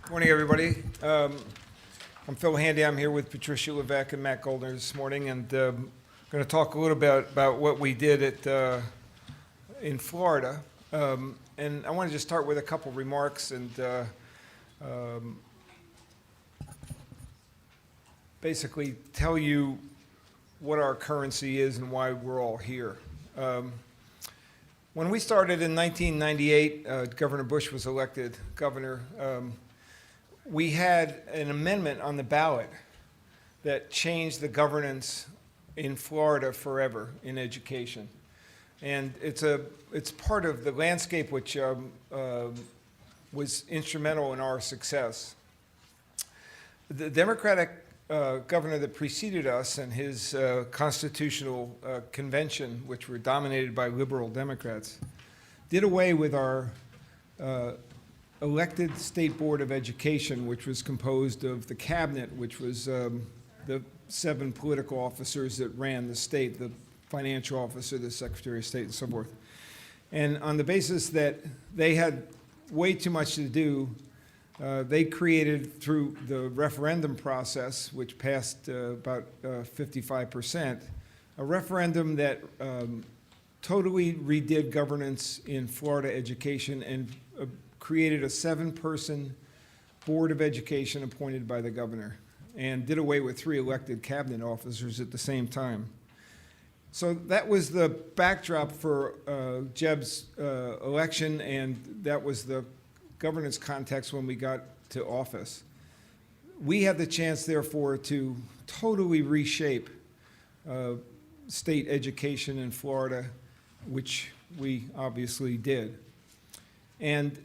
Morning, everybody. I'm Phil Handy. I'm here with Patricia, Levesque, and Matt Goldner this morning, and I'm going to talk a little bit about what we did in Florida. And I want to just start with a couple remarks and basically tell you what our currency is and why we're all here. When we started in 1998, Governor Bush was elected governor. We had an amendment on the ballot that changed the governance in Florida forever in education. And it's part of the landscape which was instrumental in our success. The Democratic governor that preceded us and his constitutional convention, which were dominated by liberal Democrats, did away with our elected State Board of Education, which was composed of the cabinet, which was the 7 political officers that ran the state, the financial officer, the Secretary of State, and so forth. And on the basis that they had way too much to do, they created, through the referendum process, which passed about 55%, a referendum that totally redid governance in Florida education and created a 7-person Board of Education appointed by the governor and did away with 3 elected cabinet officers at the same time. So that was the backdrop for Jeb's election, and that was the governance context when we got to office. We had the chance, therefore, to totally reshape state education in Florida, which we obviously did. And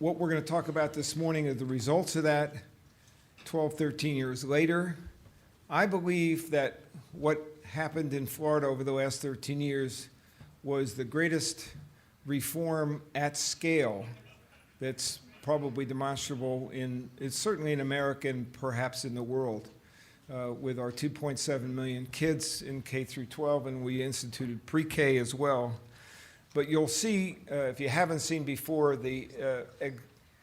what we're going to talk about this morning are the results of that 12, 13 years later. I believe that what happened in Florida over the last 13 years was the greatest reform at scale that's probably demonstrable it's certainly in America and perhaps in the world, with our 2.7 million kids in K through 12, and we instituted pre-K as well. But you'll see, if you haven't seen before, the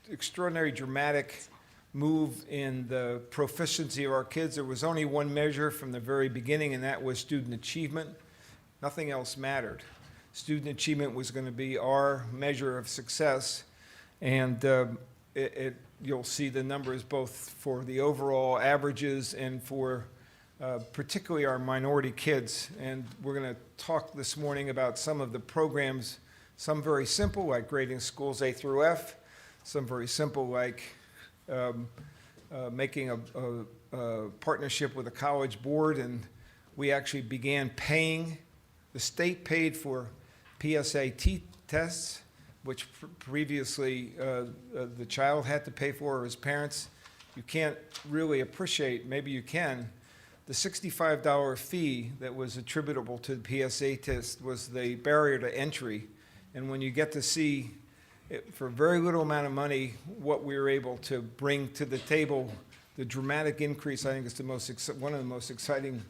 extraordinary dramatic move in the proficiency of our kids. There was only one measure from the very beginning, and that was student achievement. Nothing else mattered. Student achievement was going to be our measure of success, and you'll see the numbers both for the overall averages and for particularly our minority kids. And we're going to talk this morning about some of the programs, some very simple, like grading schools A through F, some very simple, like making a partnership with a college board, and we actually began paying, the state paid for PSAT tests, which previously the child had to pay for, or his parents. You can't really appreciate, maybe you can, the $65 fee that was attributable to the PSA test was the barrier to entry. And when you get to see, for a very little amount of money, what we were able to bring to the table, the dramatic increase, I think is one of the most exciting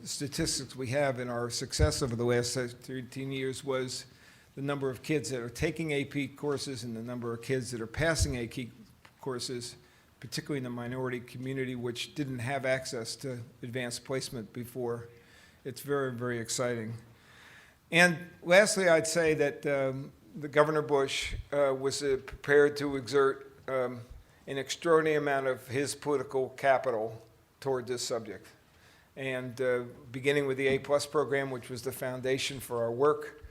statistics we have in our success over the last 13 years, was the number of kids that are taking AP courses and the number of kids that are passing AP courses, particularly in the minority community, which didn't have access to advanced placement before. It's very, very exciting. And lastly, I'd say that the Governor Bush was prepared to exert an extraordinary amount of his political capital toward this subject. And beginning with the A+ program, which was the foundation for our work.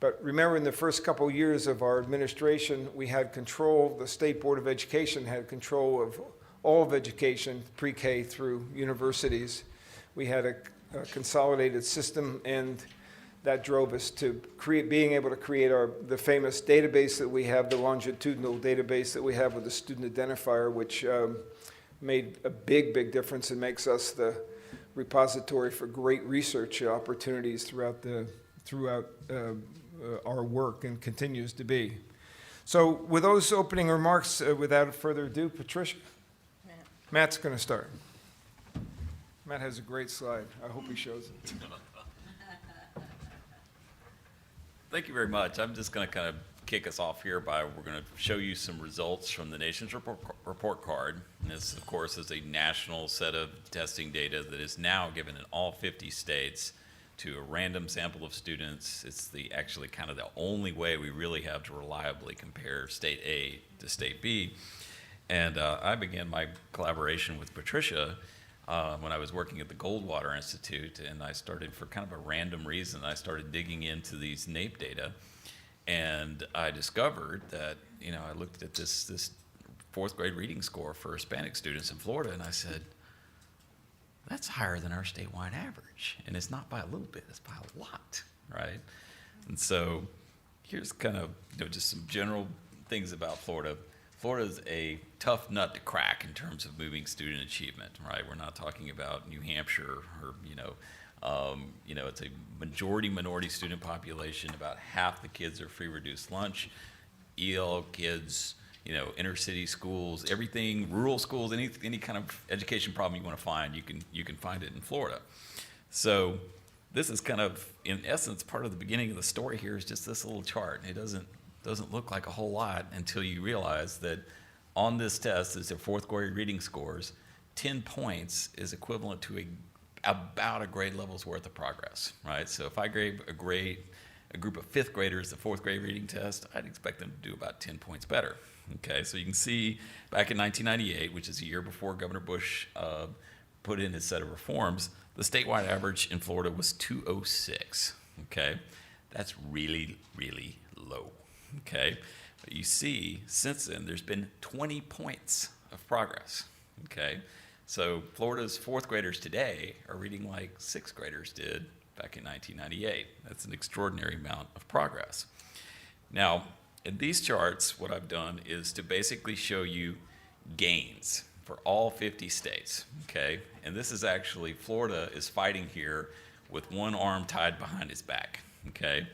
But remember, in the first couple of years of our administration, we had control, the State Board of Education had control of all of education, pre-K through universities. We had a consolidated system, and that drove us to being able to create the famous database that we have, the longitudinal database that we have with the student identifier, which made a big, big difference and makes us the repository for great research opportunities throughout our work, and continues to be. So with those opening remarks, without further ado, Patricia? Matt's going to start. Matt has a great slide. I hope he shows it. Thank you very much. I'm just going to kind of kick us off here we're going to show you some results from the nation's report card. And this, of course, is a national set of testing data that is now given in all 50 states to a random sample of students. It's actually kind of the only way we really have to reliably compare state A to state B. And I began my collaboration with Patricia when I was working at the Goldwater Institute, and I started, for kind of a random reason, I started digging into these NAEP data, and I discovered that, I looked at this fourth grade reading score for Hispanic students in Florida, and I said, that's higher than our statewide average. And it's not by a little bit, it's by a lot, right? And so here's kind of just some general things about Florida. Florida is a tough nut to crack in terms of moving student achievement, right? We're not talking about New Hampshire or, it's a majority minority student population. About half the kids are free reduced lunch. EL kids, inner city schools, everything, rural schools, any kind of education problem you want to find, you can find it in Florida. So this is kind of, in essence, part of the beginning of the story here is just this little chart. It doesn't look like a whole lot until you realize that on this test, as their fourth grade reading scores, 10 points is equivalent to about a grade level's worth of progress, right? So if I gave a group of fifth graders the fourth grade reading test, I'd expect them to do about 10 points better. Okay, so you can see back in 1998, which is a year before Governor Bush put in his set of reforms, the statewide average in Florida was 206. Okay, that's really, really low. Okay, but you see, since then, there's been 20 points of progress. Okay, so Florida's fourth graders today are reading like sixth graders did back in 1998. That's an extraordinary amount of progress. Now, in these charts, what I've done is to basically show you gains for all 50 states. Okay, and this is actually, Florida is fighting here with one arm tied behind his back. Okay,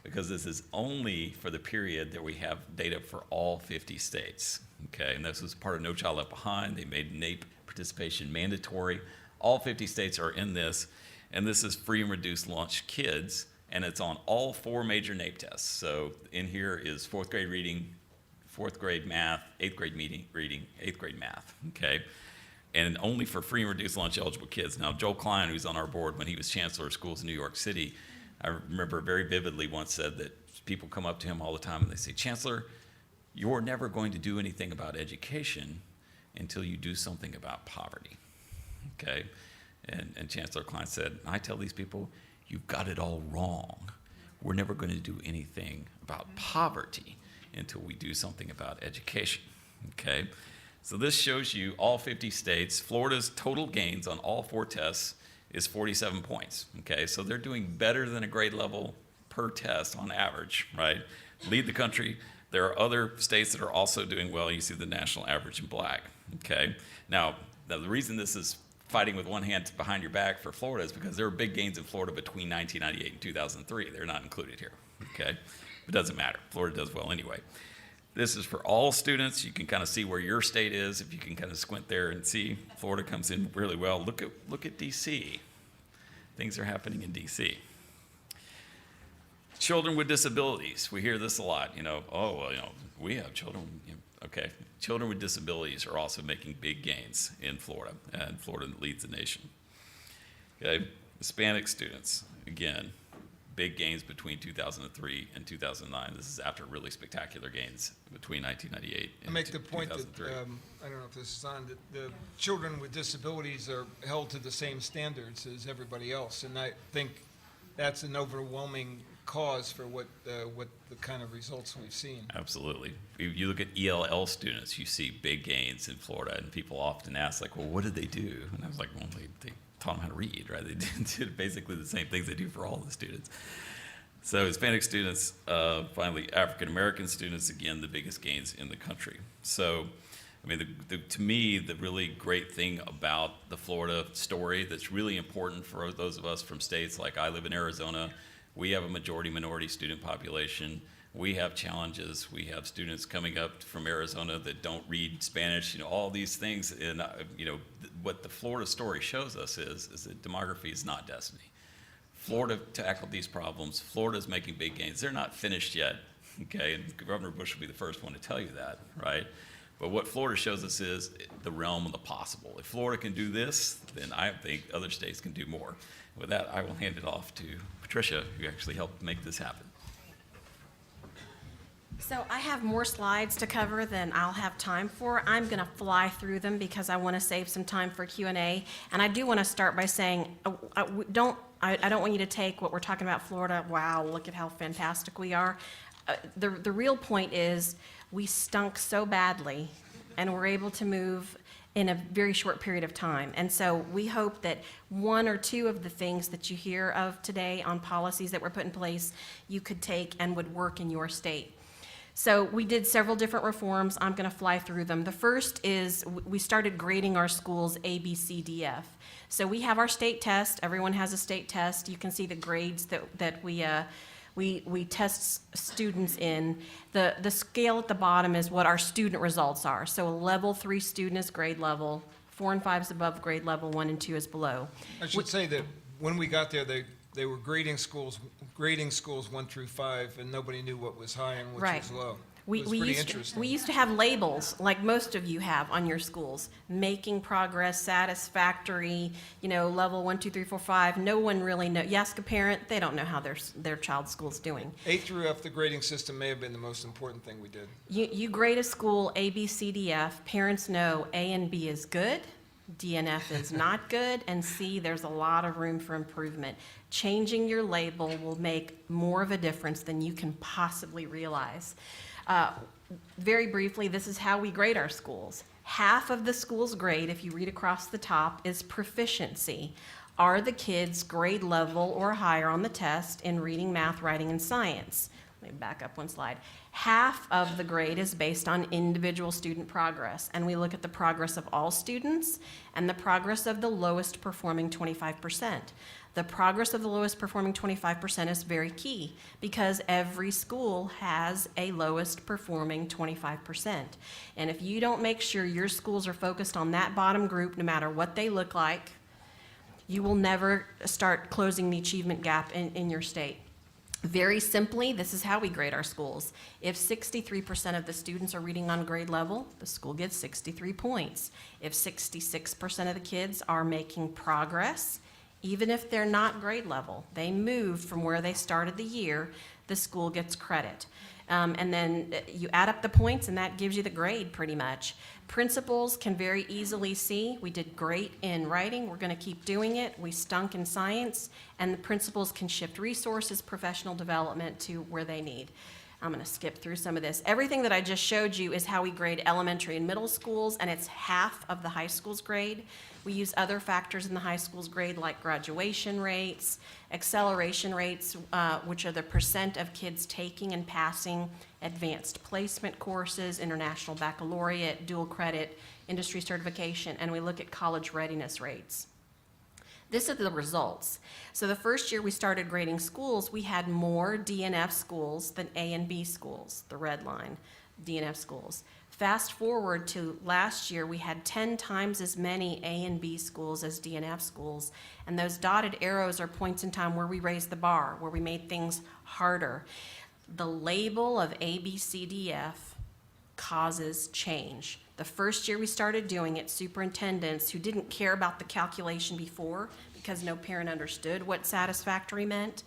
because this is only for the period that we have data for all 50 states. Okay, and this was part of No Child Left Behind. They made NAEP participation mandatory. All 50 states are in this, and this is free and reduced lunch kids, and it's on all four major NAEP tests. So in here is fourth grade reading, fourth grade math, eighth grade reading, eighth grade math, okay? And only for free and reduced lunch eligible kids. Now, Joel Klein, who's on our board when he was chancellor of schools in New York City, I remember very vividly once said that people come up to him all the time and they say, Chancellor, you're never going to do anything about education until you do something about poverty, okay? And Chancellor Klein said, I tell these people, you've got it all wrong. We're never going to do anything about poverty until we do something about education, okay? So this shows you all 50 states. Florida's total gains on all four tests is 47 points, okay? So they're doing better than a grade level per test on average, right? Lead the country. There are other states that are also doing well. You see the national average in black, okay? Now the reason this is fighting with one hand behind your back for Florida is because there were big gains in Florida between 1998 and 2003. They're not included here, okay? It doesn't matter. Florida does well anyway. This is for all students. You can kind of see where your state is. If you can kind of squint there and see, Florida comes in really well. Look at DC. Things are happening in DC. Children with disabilities. We hear this a lot. We have children. Okay, children with disabilities are also making big gains in Florida, and Florida leads the nation. Okay, Hispanic students, again, big gains between 2003 and 2009. This is after really spectacular gains between 1998 and 2003. I make the point that, I don't know if this is on, that the children with disabilities are held to the same standards as everybody else, and I think that's an overwhelming cause for what the kind of results we've seen. Absolutely. If you look at ELL students, you see big gains in Florida, and people often ask, like, well, what did they do? And I was like, well, they taught them how to read, right? They did basically the same things they do for all the students. So Hispanic students, finally African-American students, again, the biggest gains in the country. So, I mean, to me, the really great thing about the Florida story that's really important for those of us from states like I live in Arizona, we have a majority minority student population. We have challenges. We have students coming up from Arizona that don't read Spanish, all these things. And, what the Florida story shows us is that demography is not destiny. Florida tackled these problems. Florida's making big gains. They're not finished yet, okay? And Governor Bush will be the first one to tell you that, right? But what Florida shows us is the realm of the possible. If Florida can do this, then I think other states can do more. With that, I will hand it off to Patricia, who actually helped make this happen. So I have more slides to cover than I'll have time for. I'm going to fly through them because I want to save some time for Q&A. And I do want to start by saying, I don't want you to take what we're talking about Florida, wow, look at how fantastic we are. The real point is we stunk so badly and we're able to move in a very short period of time. And so we hope that one or two of the things that you hear of today on policies that were put in place, you could take and would work in your state. So we did several different reforms. I'm going to fly through them. The first is we started grading our schools A, B, C, D, F. So we have our state test. Everyone has a state test. You can see the grades that we test students in. The scale at the bottom is what our student results are. So a level 3 student is grade level, 4 and 5 is above grade level, 1 and 2 is below. I should say that when we got there, they were grading schools 1 through 5, and nobody knew what was high and which Right. was low. We It was pretty used interesting. we used to have labels, like most of you have on your schools, making progress, satisfactory, level 1, 2, 3, 4, 5. No one really knows. You ask a parent, they don't know how their child's school's doing. A through F, the grading system may have been the most important thing we did. You grade a school A, B, C, D, F. Parents know A and B is good, D and F is not good, and C, there's a lot of room for improvement. Changing your label will make more of a difference than you can possibly realize. Very briefly, this is how we grade our schools. Half of the school's grade, if you read across the top, is proficiency. Are the kids grade level or higher on the test in reading, math, writing, and science? Let me back up one slide. Half of the grade is based on individual student progress, and we look at the progress of all students and the progress of the lowest performing 25%. The progress of the lowest performing 25% is very key because every school has a lowest performing 25%. And if you don't make sure your schools are focused on that bottom group, no matter what they look like, you will never start closing the achievement gap in your state. Very simply, this is how we grade our schools. If 63% of the students are reading on grade level, the school gets 63 points. If 66% of the kids are making progress, even if they're not grade level, they moved from where they started the year, the school gets credit. And then you add up the points and that gives you the grade pretty much. Principals can very easily see we did great in writing, we're going to keep doing it, we stunk in science, and the principals can shift resources, professional development to where they need. I'm going to skip through some of this. Everything that I just showed you is how we grade elementary and middle schools, and it's half of the high school's grade. We use other factors in the high school's grade like graduation rates, acceleration rates, which are the percent of kids taking and passing advanced placement courses, international baccalaureate, dual credit, industry certification, and we look at college readiness rates. This are the results. So the first year we started grading schools, we had more D and F schools than A and B schools, the red line, D and F schools. Fast forward to last year, we had 10 times as many A and B schools as D and F schools, and those dotted arrows are points in time where we raised the bar, where we made things harder. The label of A, B, C, D, F causes change. The first year we started doing it, superintendents who didn't care about the calculation before because no parent understood what satisfactory meant,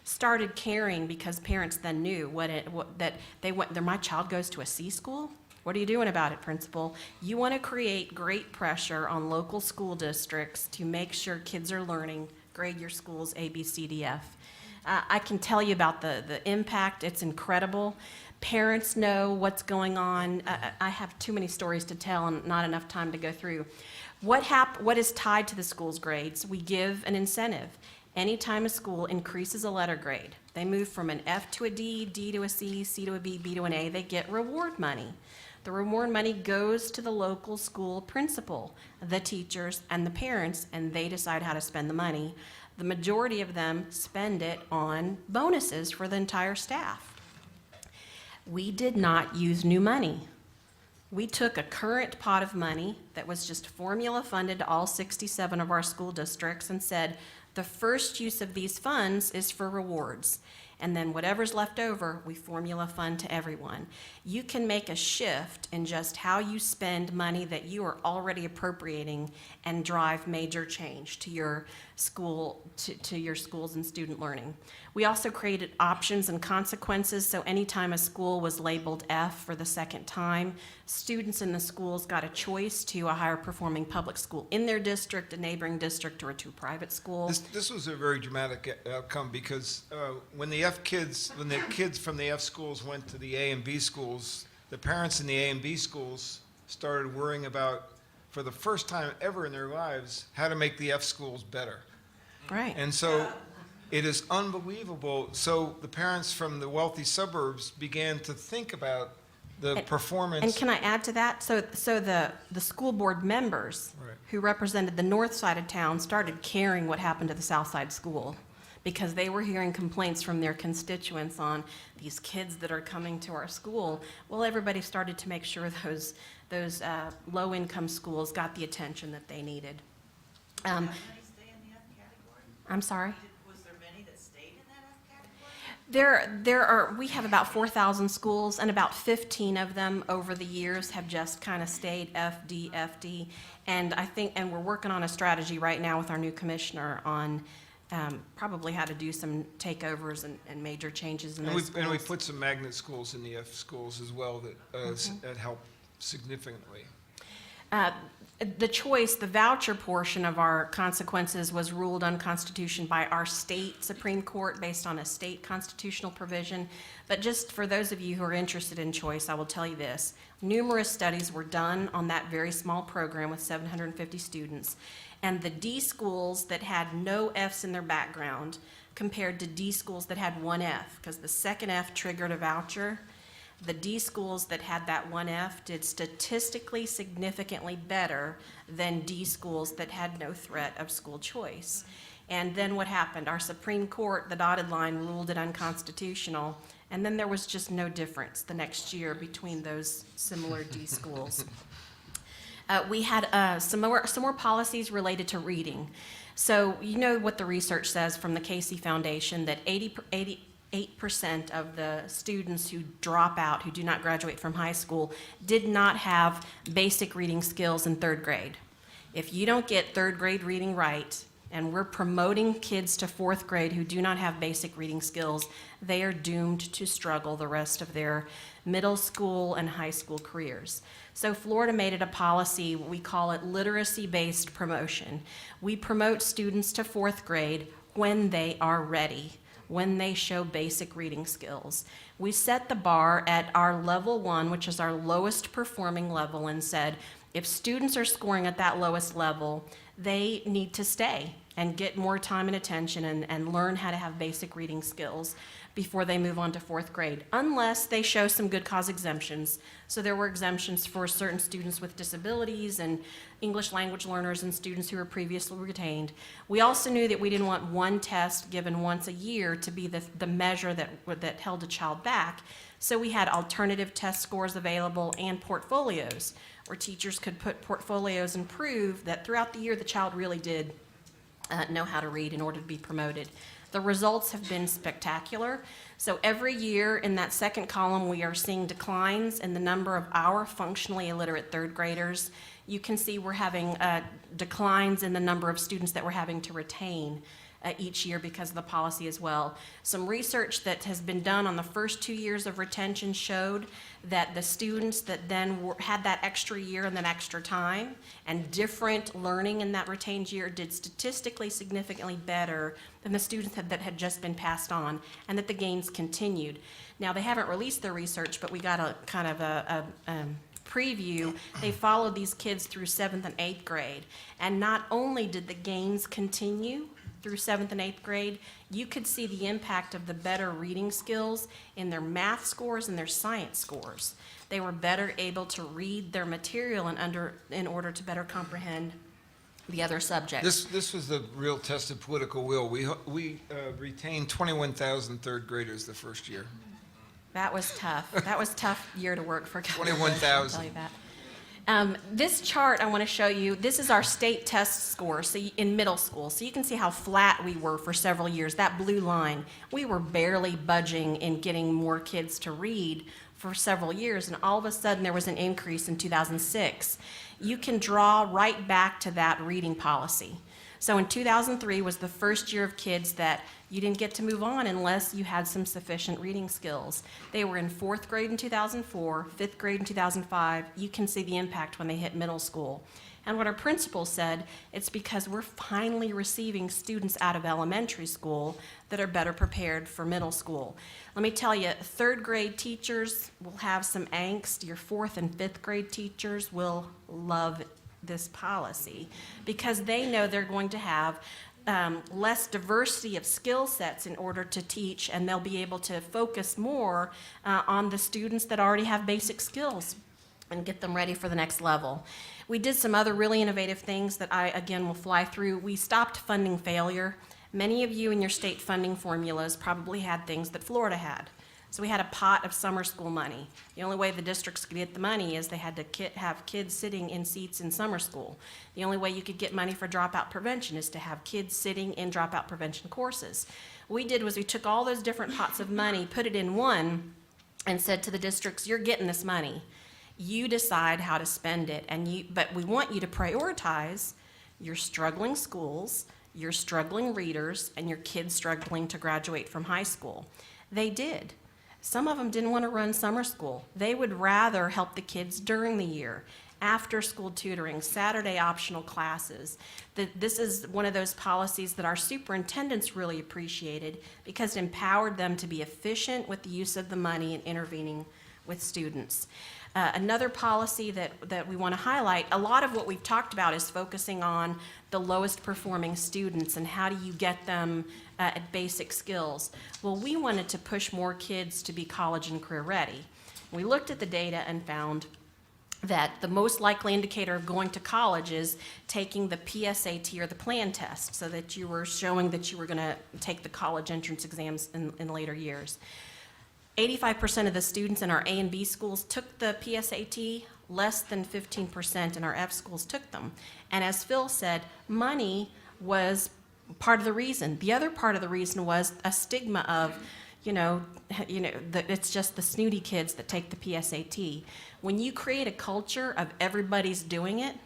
started caring because parents then knew my child goes to a C school? What are you doing about it, principal? You want to create great pressure on local school districts to make sure kids are learning, grade your schools A, B, C, D, F. I can tell you about the impact. It's incredible. Parents know what's going on. I have too many stories to tell and not enough time to go through. What is tied to the school's grades? We give an incentive. Anytime a school increases a letter grade, they move from an F to a D, D to a C, C to a B, B to an A, they get reward money. The reward money goes to the local school principal, the teachers, and the parents, and they decide how to spend the money. The majority of them spend it on bonuses for the entire staff. We did not use new money. We took a current pot of money that was just formula funded to all 67 of our school districts and said, the first use of these funds is for rewards. and then whatever's left over, we formula fund to everyone. You can make a shift in just how you spend money that you are already appropriating and drive major change to your school, to your schools and student learning. We also created options and consequences, so anytime a school was labeled F for the second time, students in the schools got a choice to a higher performing public school in their district, a neighboring district, or to a private school. This was a very dramatic outcome because when the kids from the F schools went to the A and B schools, the parents in the A and B schools started worrying about, for the first time ever in their lives, how to make the F schools better. Right. And so it is unbelievable. So the parents from the wealthy suburbs began to think about the performance. And can I add to that? So the school board members Right. who represented the north side of town started caring what happened to the south side school, because they were hearing complaints from their constituents on these kids that are coming to our school. Well, everybody started to make sure those low-income schools got the attention that they needed. Did many stay in the F category? I'm sorry? Was there many that stayed in that F category? We have about 4,000 schools, and about 15 of them over the years have just kind of stayed FD, FD. And we're working on a strategy right now with our new commissioner on probably how to do some takeovers and major changes in those schools. And we put some magnet schools in the F schools as well that helped significantly. The voucher portion of our consequences was ruled unconstitutional by our state Supreme Court based on a state constitutional provision. But just for those of you who are interested in choice, I will tell you this. Numerous studies were done on that very small program with 750 students. And the D schools that had no Fs in their background compared to D schools that had one F, because the second F triggered a voucher. The D schools that had that one F did statistically significantly better than D schools that had no threat of school choice. And then what happened? Our Supreme Court, the dotted line, ruled it unconstitutional, and then there was just no difference the next year between those similar D schools. We had some more policies related to reading. So you know what the research says from the Casey Foundation, that 88% of the students who drop out, who do not graduate from high school, did not have basic reading skills in third grade. If you don't get third grade reading right, and we're promoting kids to fourth grade who do not have basic reading skills, they are doomed to struggle the rest of their middle school and high school careers. So Florida made it a policy, we call it literacy-based promotion. We promote students to fourth grade when they are ready, when they show basic reading skills. We set the bar at our level 1, which is our lowest performing level, and said, if students are scoring at that lowest level, they need to stay and get more time and attention and learn how to have basic reading skills before they move on to fourth grade, unless they show some good cause exemptions. So there were exemptions for certain students with disabilities and English language learners and students who were previously retained. We also knew that we didn't want one test given once a year to be the measure that held a child back. So we had alternative test scores available and portfolios, where teachers could put portfolios and prove that throughout the year the child really did know how to read in order to be promoted. The results have been spectacular. So every year in that second column, we are seeing declines in the number of our functionally illiterate third graders. You can see we're having declines in the number of students that we're having to retain each year because of the policy as well. Some research that has been done on the first 2 years of retention showed that the students that then had that extra year and that extra time and different learning in that retained year did statistically significantly better than the students that had just been passed on, and that the gains continued. Now, they haven't released their research, but we got a kind of a preview. They followed these kids through 7th and 8th grade, and not only did the gains continue through 7th and 8th grade, you could see the impact of the better reading skills in their math scores and their science scores. They were better able to read their material in order to better comprehend the other subjects. This was the real test of political will. We retained 21,000 third graders the first year. That was tough. That was a tough year to work for government. 21,000. I'll tell you that. This chart I want to show you, this is our state test score in middle school. So you can see how flat we were for several years. That blue line, we were barely budging in getting more kids to read for several years, and all of a sudden there was an increase in 2006. You can draw right back to that reading policy. So in 2003 was the first year of kids that you didn't get to move on unless you had some sufficient reading skills. They were in 4th grade in 2004, 5th grade in 2005. You can see the impact when they hit middle school. And what our principal said, it's because we're finally receiving students out of elementary school that are better prepared for middle school. Let me tell you, 3rd grade teachers will have some angst. Your 4th and 5th grade teachers will love this policy because they know they're going to have less diversity of skill sets in order to teach, and they'll be able to focus more on the students that already have basic skills and get them ready for the next level. We did some other really innovative things that I, again, will fly through. We stopped funding failure. Many of you in your state funding formulas probably had things that Florida had. So we had a pot of summer school money. The only way the districts could get the money is they had to have kids sitting in seats in summer school. The only way you could get money for dropout prevention is to have kids sitting in dropout prevention courses. What we did was we took all those different pots of money, put it in one, and said to the districts, you're getting this money. You decide how to spend it, but we want you to prioritize your struggling schools, your struggling readers, and your kids struggling to graduate from high school. They did. Some of them didn't want to run summer school. They would rather help the kids during the year, after school tutoring, Saturday optional classes. This is one of those policies that our superintendents really appreciated because it empowered them to be efficient with the use of the money and intervening with students. Another policy that we want to highlight, a lot of what we've talked about is focusing on the lowest performing students and how do you get them at basic skills. Well, we wanted to push more kids to be college and career ready. We looked at the data and found that the most likely indicator of going to college is taking the PSAT or the plan test so that you were showing that you were going to take the college entrance exams in later years. 85% of the students in our A and B schools took the PSAT, less than 15% in our F schools took them. And as Phil said, money was part of the reason. The other part of the reason was a stigma of, it's just the snooty kids that take the PSAT. When you create a culture of everybody's doing it,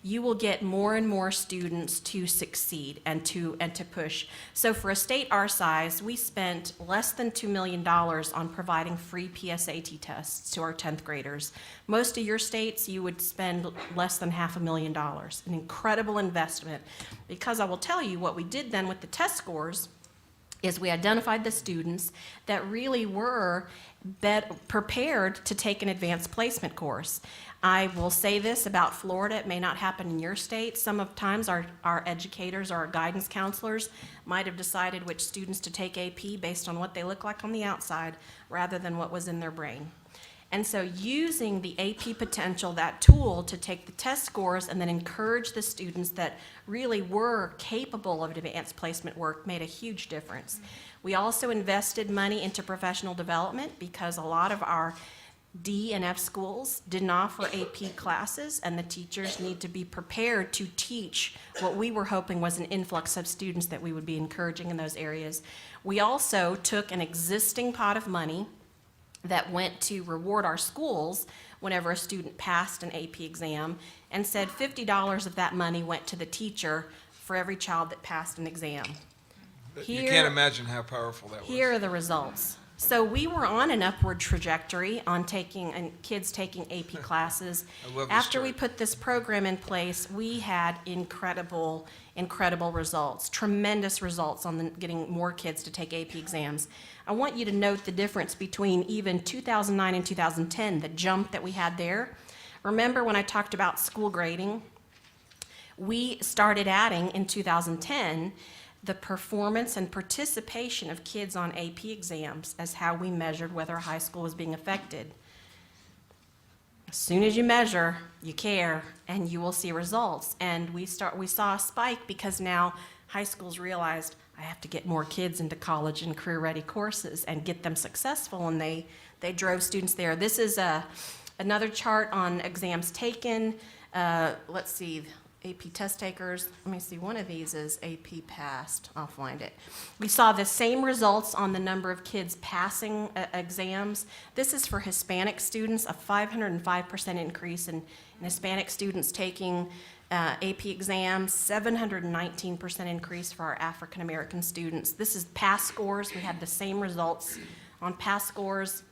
you will get more and more students to succeed and to push. So for a state our size, we spent less than $2 million on providing free PSAT tests to our 10th graders. Most of your states, you would spend less than $500,000, an incredible investment. Because I will tell you what we did then with the test scores is we identified the students that really were prepared to take an advanced placement course. I will say this about Florida, it may not happen in your state. Sometimes our educators or our guidance counselors might have decided which students to take AP based on what they look like on the outside rather than what was in their brain. And so using the AP potential, that tool to take the test scores and then encourage the students that really were capable of advanced placement work made a huge difference. We also invested money into professional development because a lot of our D and F schools didn't offer AP classes, and the teachers need to be prepared to teach what we were hoping was an influx of students that we would be encouraging in those areas. We also took an existing pot of money that went to reward our schools whenever a student passed an AP exam and said $50 of that money went to the teacher for every child that passed an exam. You can't imagine how powerful that was. Here are the results. So we were on an upward trajectory on kids taking AP classes. I love this After we chart. put this program in place, we had incredible results, tremendous results on getting more kids to take AP exams. I want you to note the difference between even 2009 and 2010, the jump that we had there. Remember when I talked about school grading? We started adding in 2010 the performance and participation of kids on AP exams as how we measured whether high school was being affected. As soon as you measure, you care, and you will see results. And we saw a spike because now high schools realized I have to get more kids into college and career-ready courses and get them successful, and they drove students there. This is Another chart on exams taken. Let's see, AP test takers. Let me see, one of these is AP passed. I'll find it. We saw the same results on the number of kids passing exams. This is for Hispanic students, a 505% increase in Hispanic students taking AP exams, 719% increase for our African American students. This is pass scores. We had the same results on pass scores,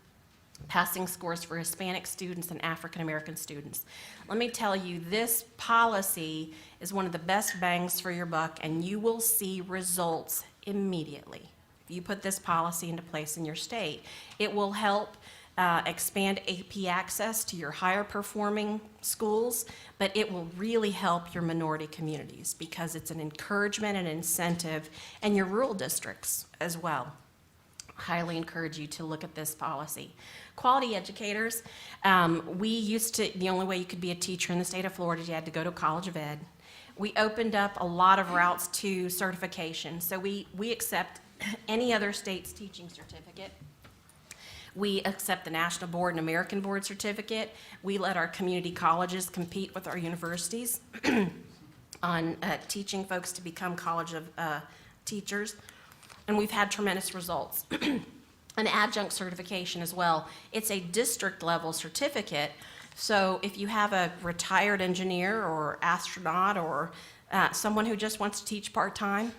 passing scores for Hispanic students and African American students. Let me tell you, this policy is one of the best bangs for your buck, and you will see results immediately. If you put this policy into place in your state, it will help expand AP access to your higher performing schools, but it will really help your minority communities because it's an encouragement and incentive, and your rural districts as well. Highly encourage you to look at this policy. Quality educators, the only way you could be a teacher in the state of Florida, you had to go to College of Ed. We opened up a lot of routes to certification. So we accept any other state's teaching certificate. We accept the National Board and American Board certificate. We let our community colleges compete with our universities on teaching folks to become college of teachers. And we've had tremendous results. An adjunct certification as well. It's a district level certificate. So if you have a retired engineer or astronaut or someone who just wants to teach part-time,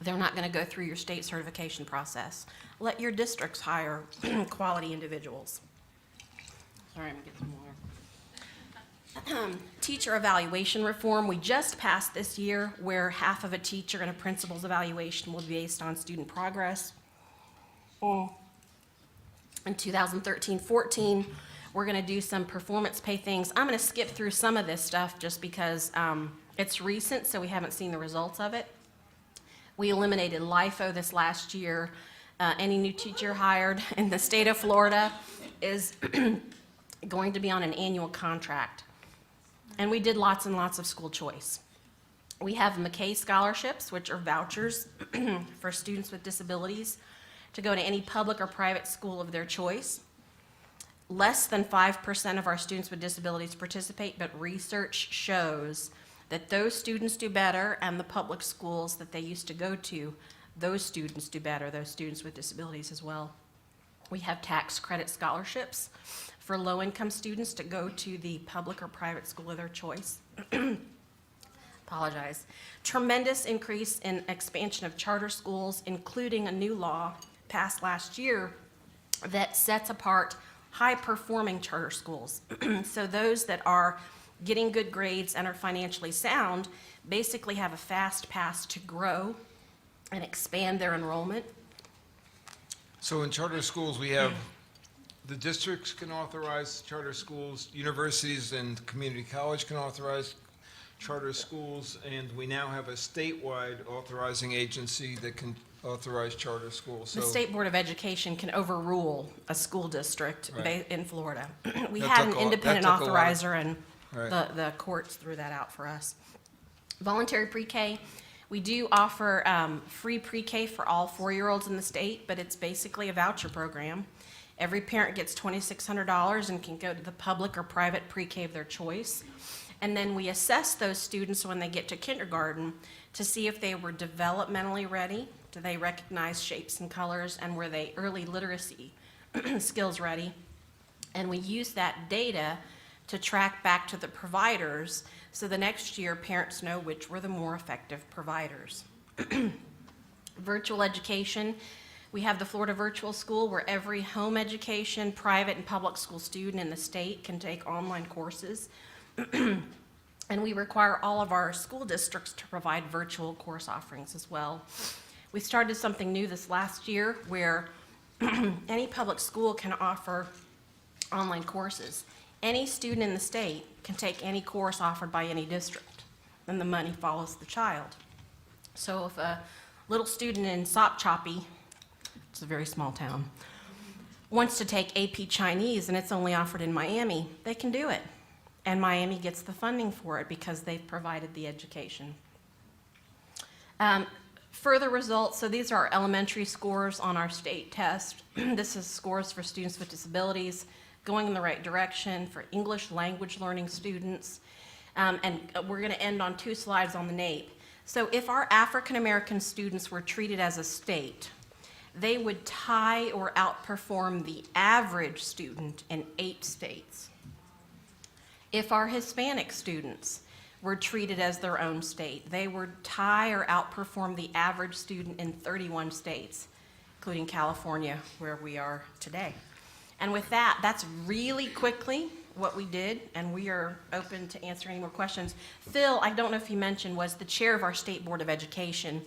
they're not going to go through your state certification process. Let your districts hire quality individuals. Sorry, I'm going to get some more. Teacher evaluation reform, we just passed this year where half of a teacher and a principal's evaluation will be based on student progress. In 2013-14, we're going to do some performance pay things. I'm going to skip through some of this stuff just because it's recent, so we haven't seen the results of it. We eliminated LIFO this last year. Any new teacher hired in the state of Florida is going to be on an annual contract. And we did lots and lots of school choice. We have McKay scholarships, which are vouchers for students with disabilities to go to any public or private school of their choice. Less than 5% of our students with disabilities participate, but research shows that those students do better, and the public schools that they used to go to, those students do better, those students with disabilities as well. We have tax credit scholarships for low-income students to go to the public or private school of their choice. Apologize. Tremendous increase in expansion of charter schools, including a new law passed last year that sets apart high-performing charter schools. So those that are getting good grades and are financially sound basically have a fast path to grow and expand their enrollment. So in charter schools, we have, the districts can authorize charter schools, universities and community college can authorize charter schools, and we now have a statewide authorizing agency that can authorize charter schools. The So State Board of Education can overrule a school district Right. in Florida. We That had took an a- independent that took a lot of- authorizer, and Right. the courts threw that out for us. Voluntary pre-K, we do offer free pre-K for all 4-year-olds in the state, but it's basically a voucher program. Every parent gets $2,600 and can go to the public or private pre-K of their choice. And then we assess those students when they get to kindergarten to see if they were developmentally ready, do they recognize shapes and colors, and were they early literacy skills ready. And we use that data to track back to the providers, so the next year parents know which were the more effective providers. Virtual education, we have the Florida Virtual School where every home education, private and public school student in the state can take online courses. And we require all of our school districts to provide virtual course offerings as well. We started something new this last year where any public school can offer online courses. Any student in the state can take any course offered by any district, and the money follows the child. So if a little student in Sopchoppy, it's a very small town, wants to take AP Chinese and it's only offered in Miami, they can do it. And Miami gets the funding for it because they've provided the education. Further results, so these are our elementary scores on our state test. This is scores for students with disabilities. going in the right direction for English language learning students. And we're going to end on 2 slides on the NAEP. So if our African American students were treated as a state, they would tie or outperform the average student in 8 states. If our Hispanic students were treated as their own state, they would tie or outperform the average student in 31 states, including California, where we are today. And with that, that's really quickly what we did, and we are open to answer any more questions. Phil, I don't know if you mentioned, was the chair of our State Board of Education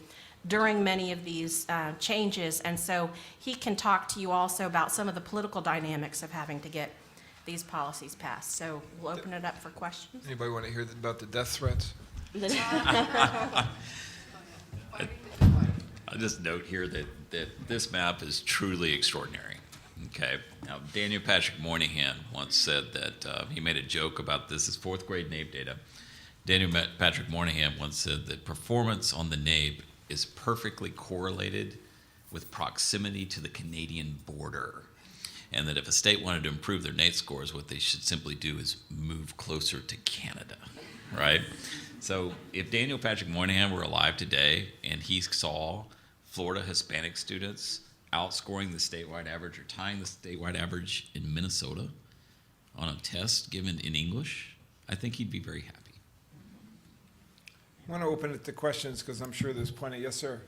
during many of these changes, and so he can talk to you also about some of the political dynamics of having to get these policies passed. So we'll open it up for questions. Anybody want to hear about the death threats? I'll just note here that this map is truly extraordinary. Okay. Now, Daniel Patrick Moynihan once said that he made a joke about this is 4th grade NAEP data. Daniel Patrick Moynihan once said that performance on the NAEP is perfectly correlated with proximity to the Canadian border, and that if a state wanted to improve their NAEP scores, what they should simply do is move closer to Canada, right? So if Daniel Patrick Moynihan were alive today and he saw Florida Hispanic students outscoring the statewide average or tying the statewide average in Minnesota on a test given in English, I think he'd be very happy. I want to open it to questions because I'm sure there's plenty. Yes, sir.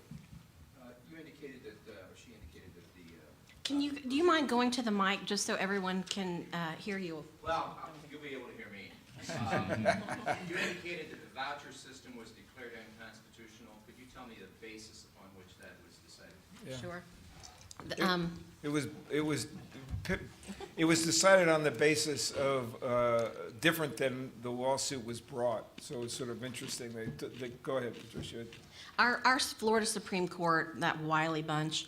You indicated that, or she indicated that Do you mind going to the mic just so everyone can hear you? well, you'll be able to hear me. You indicated that the voucher system was declared unconstitutional. Could you tell me the basis upon which that was decided? Yeah. Sure. It was decided on the basis of different than the lawsuit was brought. So it's sort of interesting. Go ahead, Patricia. Our Florida Supreme Court, that Wiley bunch,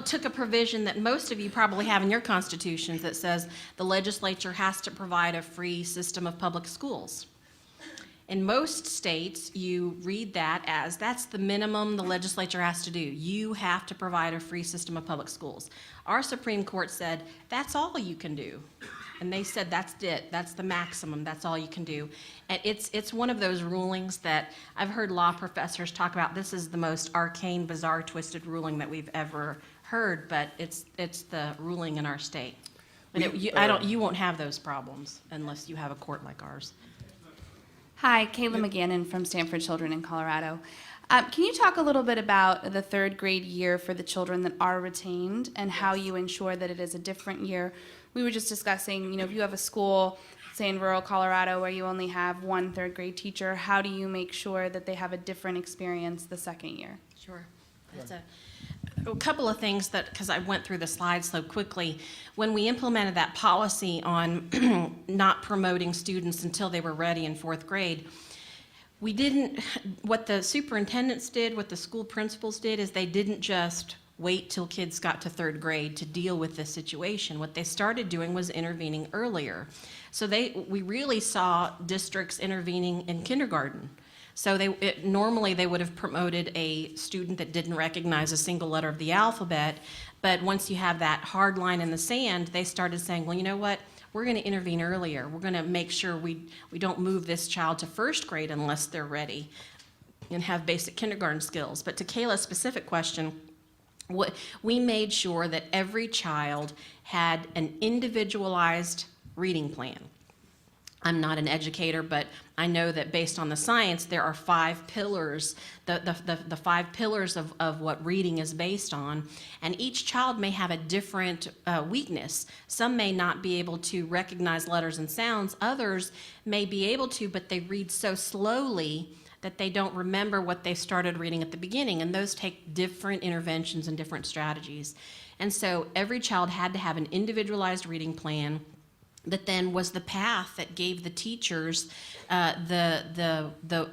took a provision that most of you probably have in your constitutions that says the legislature has to provide a free system of public schools. In most states, you read that as that's the minimum the legislature has to do. You have to provide a free system of public schools. Our Supreme Court said that's all you can do. And they said that's it, that's the maximum, that's all you can do. And it's one of those rulings that I've heard law professors talk about. This is the most arcane, bizarre, twisted ruling that we've ever heard, but it's the ruling in our state. And you won't have those problems unless you have a court like ours. Hi, Kayla McGannon from Stanford Children in Colorado. Can you talk a little bit about the 3rd grade year for the children that are retained and how you ensure that it is a different year? We were just discussing, if you have a school, say in rural Colorado, where you only have 1 3rd grade teacher, how do you make sure that they have a different experience the 2nd year? Sure. That's a couple of things because I went through the slides so quickly. When we implemented that policy on not promoting students until they were ready in 4th grade, what the superintendents did, what the school principals did, is they didn't just wait till kids got to 3rd grade to deal with this situation. What they started doing was intervening earlier. So we really saw districts intervening in kindergarten. So normally they would have promoted a student that didn't recognize a single letter of the alphabet, but once you have that hard line in the sand, they started saying, well, you know what? We're going to intervene earlier. We're going to make sure we don't move this child to 1st grade unless they're ready and have basic kindergarten skills. But to Kayla's specific question, we made sure that every child had an individualized reading plan. I'm not an educator, but I know that based on the science, there are 5 pillars, the 5 pillars of what reading is based on, and each child may have a different weakness. Some may not be able to recognize letters and sounds. Others may be able to, but they read so slowly that they don't remember what they started reading at the beginning, and those take different interventions and different strategies. And so every child had to have an individualized reading plan that then was the path that gave the teachers the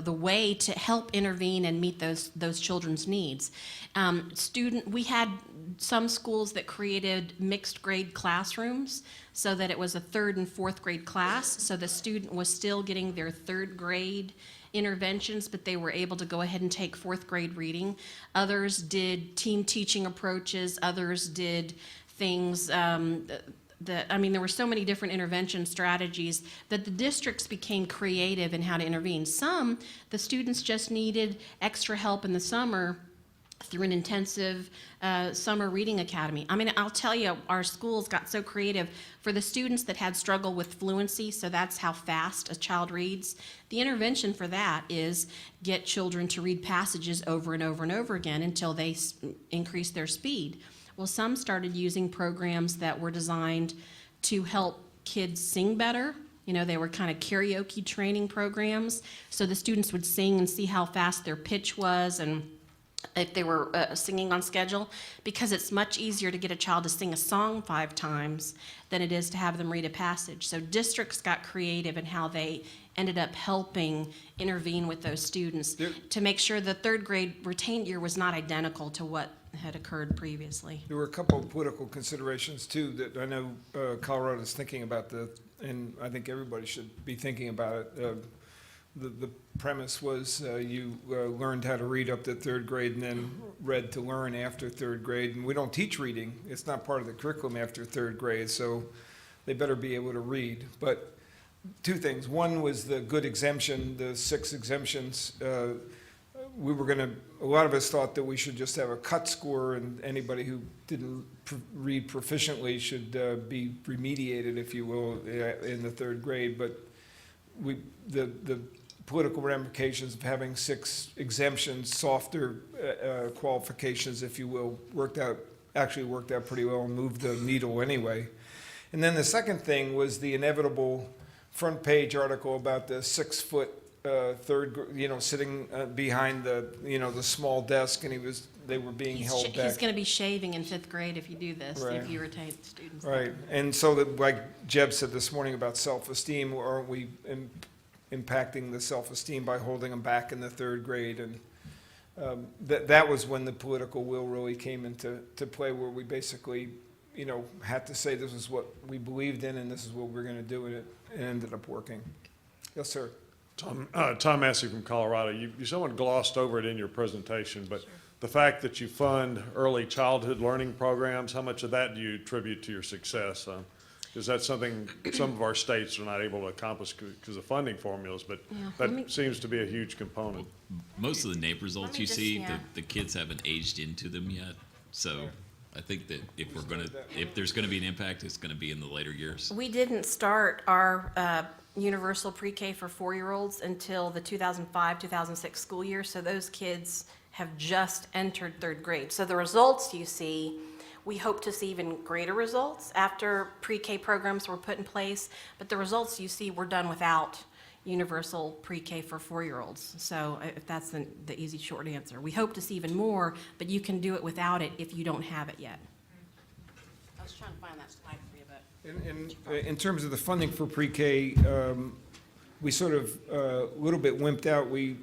way to help intervene and meet those children's needs. We had some schools that created mixed grade classrooms so that it was a 3rd and 4th grade class, so the student was still getting their 3rd grade interventions, but they were able to go ahead and take 4th grade reading. Others did team teaching approaches. Others did things there were so many different intervention strategies that the districts became creative in how to intervene. Some, the students just needed extra help in the summer through an intensive summer reading academy. I mean, I'll tell you, our schools got so creative. For the students that had struggle with fluency, so that's how fast a child reads, the intervention for that is get children to read passages over and over and over again until they increase their speed. Well, some started using programs that were designed to help kids sing better. You know, they were kind of karaoke training programs, so the students would sing and see how fast their pitch was and if they were singing on schedule, because it's much easier to get a child to sing a song 5 times than it is to have them read a passage. So districts got creative in how they ended up helping intervene with those students to make sure the 3rd grade retained year was not identical to what had occurred previously. There were a couple of political considerations too that I know Colorado is thinking about, and I think everybody should be thinking about it. The premise was you learned how to read up to 3rd grade and then read to learn after 3rd grade. And we don't teach reading. It's not part of the curriculum after 3rd grade, so they better be able to read. But 2 things. One was the good exemption, the 6 exemptions. We were going to, a lot of us thought that we should just have a cut score and anybody who didn't read proficiently should be remediated, if you will, in the 3rd grade. But the political ramifications of having 6 exemptions, softer qualifications, if you will, actually worked out pretty well and moved the needle anyway. And then the second thing was the inevitable front page article about the 6-foot sitting behind the small desk, and they were being held back. He's going to be shaving in 5th grade if you do this, Right. if you retain students. Right, and so that, like Jeb said this morning about self-esteem, aren't we impacting the self-esteem by holding them back in the 3rd grade? And that was when the political will really came into play, where we basically, had to say this is what we believed in and this is what we're going to do, and it ended up working. Yes, sir. Tom Massey from Colorado. You somewhat glossed over it in your presentation, but the fact that you fund early childhood learning programs, how much of that do you attribute to your success? Because that's something some of our states are not able to accomplish because of funding formulas, but that seems to be a huge component. Most of the NAEP results me you just- see, yeah. the kids haven't aged into them yet. So I think that if there's gonna be an impact, it's gonna be in the later years. We didn't start our universal pre-K for 4-year-olds until the 2005-2006 school year, so those kids have just entered 3rd grade. So the results you see, we hope to see even greater results after pre-K programs were put in place, but the results you see were done without universal pre-K for 4-year-olds. So if that's the easy short answer. We hope to see even more, but you can do it without it if you don't have it yet. I was trying to find that slide for you, but. In terms of the funding for pre-K, we sort of a little bit wimped out. We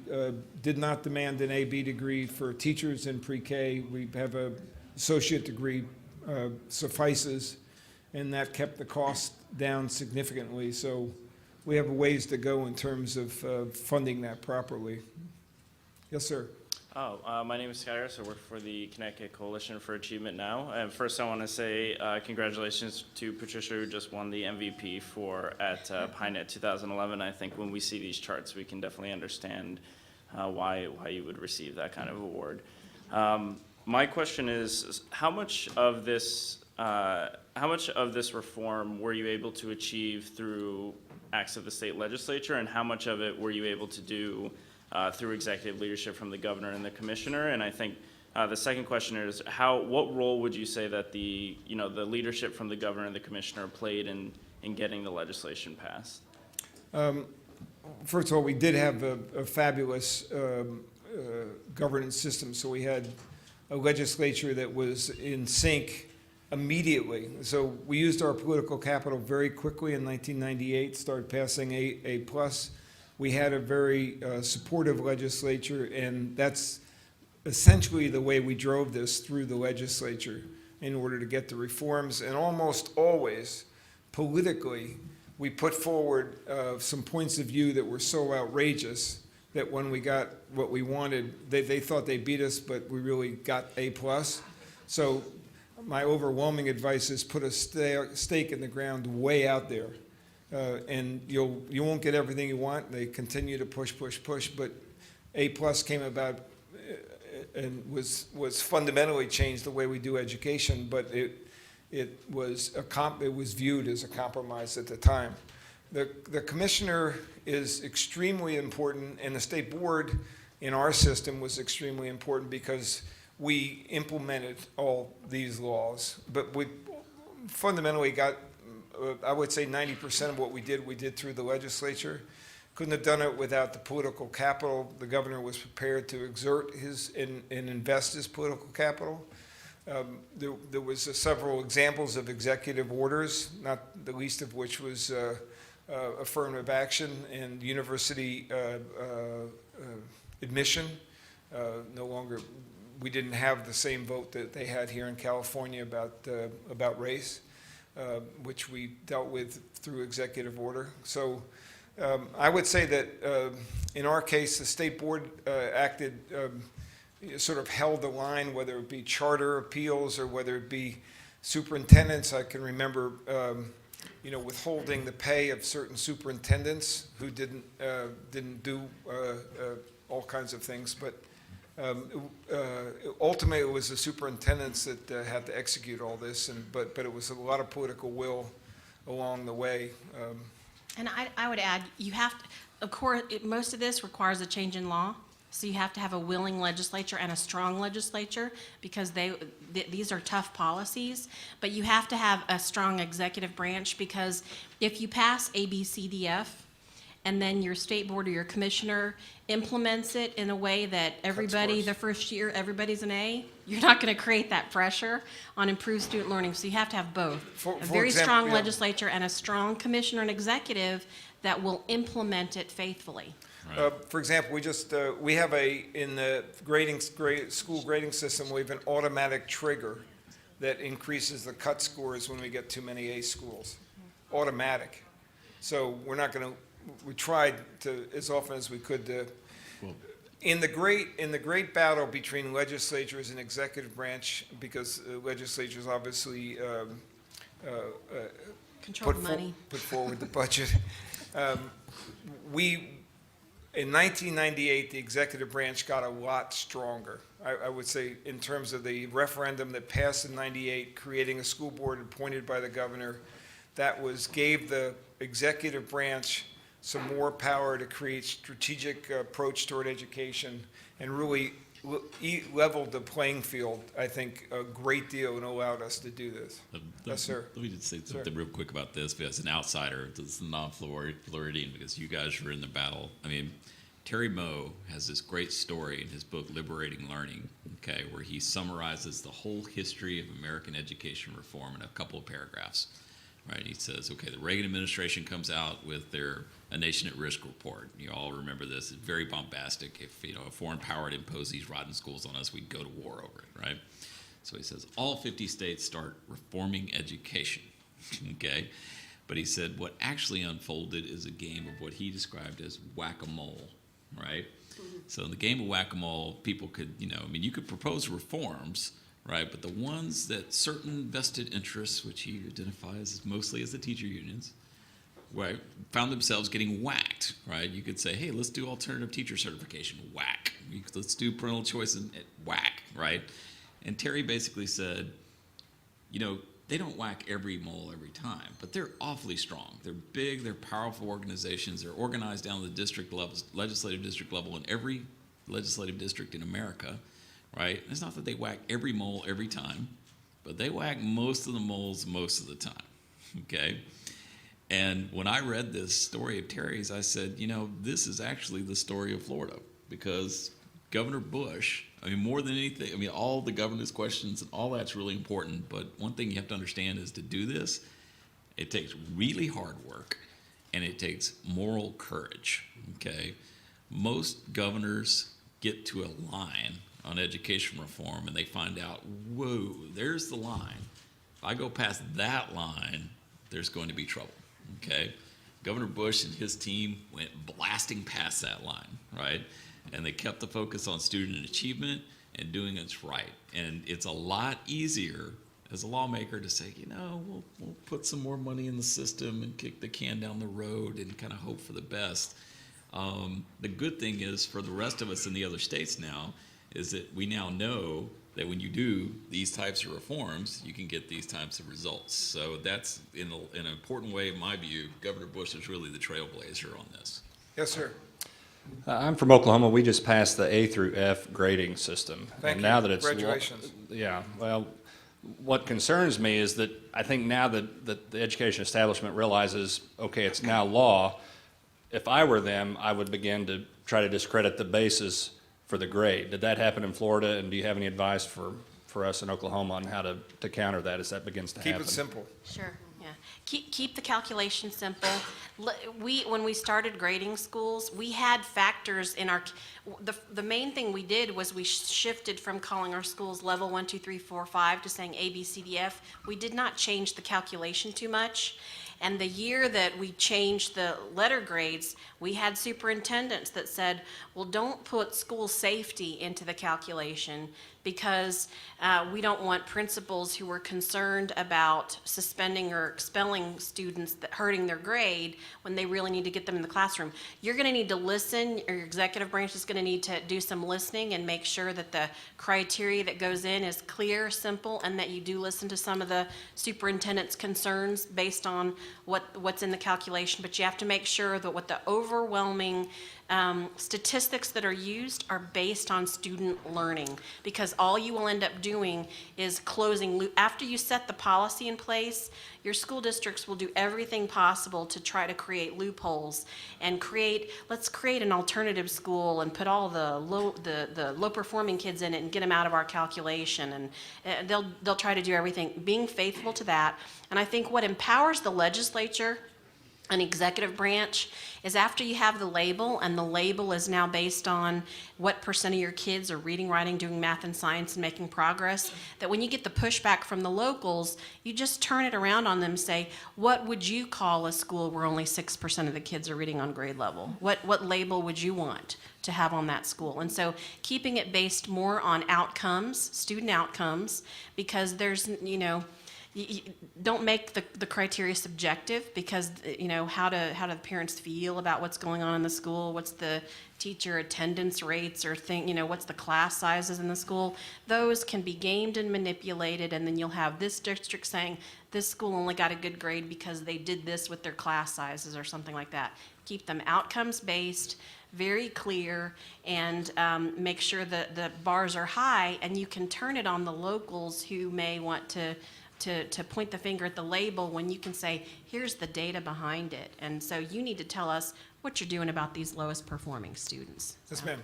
did not demand an AB degree for teachers in pre-K. We have an associate degree suffices, and that kept the cost down significantly. So we have a ways to go in terms of funding that properly. Yes, sir. My name is Skyros. I work for the Connecticut Coalition for Achievement Now. And first, I want to say congratulations to Patricia, who just won the MVP at PiNet 2011. I think when we see these charts, we can definitely understand why you would receive that kind of award. My question is, how much of this reform were you able to achieve through acts of the state legislature, and how much of it were you able to do through executive leadership from the governor and the commissioner? And I think the second question is, what role would you say that the leadership from the governor and the commissioner played in getting the legislation passed? First of all, we did have a fabulous governance system. So we had a legislature that was in sync immediately. So we used our political capital very quickly in 1998, started passing A+. We had a very supportive legislature, and that's essentially the way we drove this through the legislature in order to get the reforms. And almost always, politically, we put forward some points of view that were so outrageous that when we got what we wanted, they thought they beat us, but we really got A+. So my overwhelming advice is put a stake in the ground way out there. And you won't get everything you want. They continue to push, but A+ came about and was fundamentally changed the way we do education, but it was viewed as a compromise at the time. The commissioner is extremely important, and the state board in our system was extremely important because we implemented all these laws. But we fundamentally got, I would say 90% of what we did through the legislature. Couldn't have done it without the political capital. The governor was prepared to exert and invest his political capital. There was several examples of executive orders, not the least of which was affirmative action and university admission. No longer, we didn't have the same vote that they had here in California about race, which we dealt with through executive order. So I would say that in our case, the state board acted, sort of held the line, whether it be charter appeals or whether it be superintendents. I can remember, withholding the pay of certain superintendents who didn't do all kinds of things. But ultimately, it was the superintendents that had to execute all this. But it was a lot of political will along the way. And I would add, you have to, of course, most of this requires a change in law. So you have to have a willing legislature and a strong legislature because these are tough policies. But you have to have a strong executive branch because if you pass A, B, C, D, F, and then your state board or your commissioner implements it in a way that everybody, the first year, everybody's an A, you're not going to create that pressure on improved student learning. So you have to have both. A very strong legislature and a strong commissioner and executive that will implement it faithfully. For example, we have in the school grading system, we have an automatic trigger that increases the cut scores when we get too many A schools. Automatic. So we tried to, as often as we could, to, in the great battle between legislatures and executive branch, because legislatures obviously Control money. put forward the budget. In 1998, the executive branch got a lot stronger. I would say in terms of the referendum that passed in 98, creating a school board appointed by the governor, that gave the executive branch some more power to create strategic approach toward education and really leveled the playing field, I think, a great deal and allowed us to do this. Yes, sir. Let me just say something real quick about this, because as an outsider, this is non-Floridian, because you guys were in the battle. I mean, Terry Moe has this great story in his book, Liberating Learning, okay, where he summarizes the whole history of American education reform in a couple of paragraphs, right? He says, okay, the Reagan administration comes out with their A Nation at Risk report. You all remember this. It's very bombastic. If a foreign power had imposed these rotten schools on us, we'd go to war over it, right? So he says, all 50 states start reforming education, okay? But he said what actually unfolded is a game of what he described as whack-a-mole, right? Mm-hmm. So in the game of whack-a-mole, people could, you could propose reforms, right? But the ones that certain vested interests, which he identifies mostly as the teacher unions, right, found themselves getting whacked, right? You could say, hey, let's do alternative teacher certification, whack. Let's do parental choice, and whack, right? And Terry basically said, they don't whack every mole every time, but they're awfully strong. They're big, they're powerful organizations. They're organized down to the district level, legislative district level in every legislative district in America, right? It's not that they whack every mole every time, but they whack most of the moles most of the time, okay? And when I read this story of Terry's, I said, this is actually the story of Florida, because Governor Bush, more than anything, all the governor's questions and all that's really important, but one thing you have to understand is to do this, it takes really hard work and it takes moral courage, okay? Most governors get to a line on education reform and they find out, whoa, there's the line. If I go past that line, there's going to be trouble, okay? Governor Bush and his team went blasting past that line, right? And they kept the focus on student achievement and doing what's right. And it's a lot easier as a lawmaker to say, we'll put some more money in the system and kick the can down the road and kind of hope for the best. The good thing is for the rest of us in the other states now is that we now know that when you do these types of reforms, you can get these types of results. So that's, in an important way, in my view, Governor Bush is really the trailblazer on this. Yes, sir. I'm from Oklahoma. We just passed the A through F grading system. Thank And you. now that it's Congratulations. Yeah. Well, what concerns me is that I think now that the education establishment realizes, okay, it's now law. If I were them, I would begin to try to discredit the basis for the grade. Did that happen in Florida? And do you have any advice for us in Oklahoma on how to counter that as that begins to happen? Keep it simple. Sure, yeah. Keep the calculation simple. When we started grading schools, we had factors in our, the main thing we did was we shifted from calling our schools level 1, 2, 3, 4, 5 to saying A, B, C, D, F. We did not change the calculation too much. And the year that we changed the letter grades, we had superintendents that said, well, don't put school safety into the calculation because we don't want principals who are concerned about suspending or expelling students that hurting their grade when they really need to get them in the classroom. You're going to need to listen, or your executive branch is going to need to do some listening and make sure that the criteria that goes in is clear, simple, and that you do listen to some of the superintendent's concerns based on what's in the calculation. But you have to make sure that what the overwhelming statistics that are used are based on student learning, because all you will end up doing is closing. After you set the policy in place, your school districts will do everything possible to try to create loopholes and let's create an alternative school and put all the low performing kids in it and get them out of our calculation, and they'll try to do everything. Being faithful to that, and I think what empowers the legislature an executive branch is after you have the label, and the label is now based on what % of your kids are reading, writing, doing math and science and making progress, that when you get the pushback from the locals, you just turn it around on them and say, what would you call a school where only 6% of the kids are reading on grade level? What label would you want to have on that school? And so keeping it based more on outcomes, student outcomes, because there's, you don't make the criteria subjective, because how do the parents feel about what's going on in the school, what's the teacher attendance rates, or what's the class sizes in the school. Those can be gamed and manipulated, and then you'll have this district saying this school only got a good grade because they did this with their class sizes or something like that. Keep them outcomes based, very clear, and make sure that the bars are high, and you can turn it on the locals who may want to point the finger at the label when you can say, here's the data behind it. And so you need to tell us what you're doing about these lowest performing students. Yes, ma'am.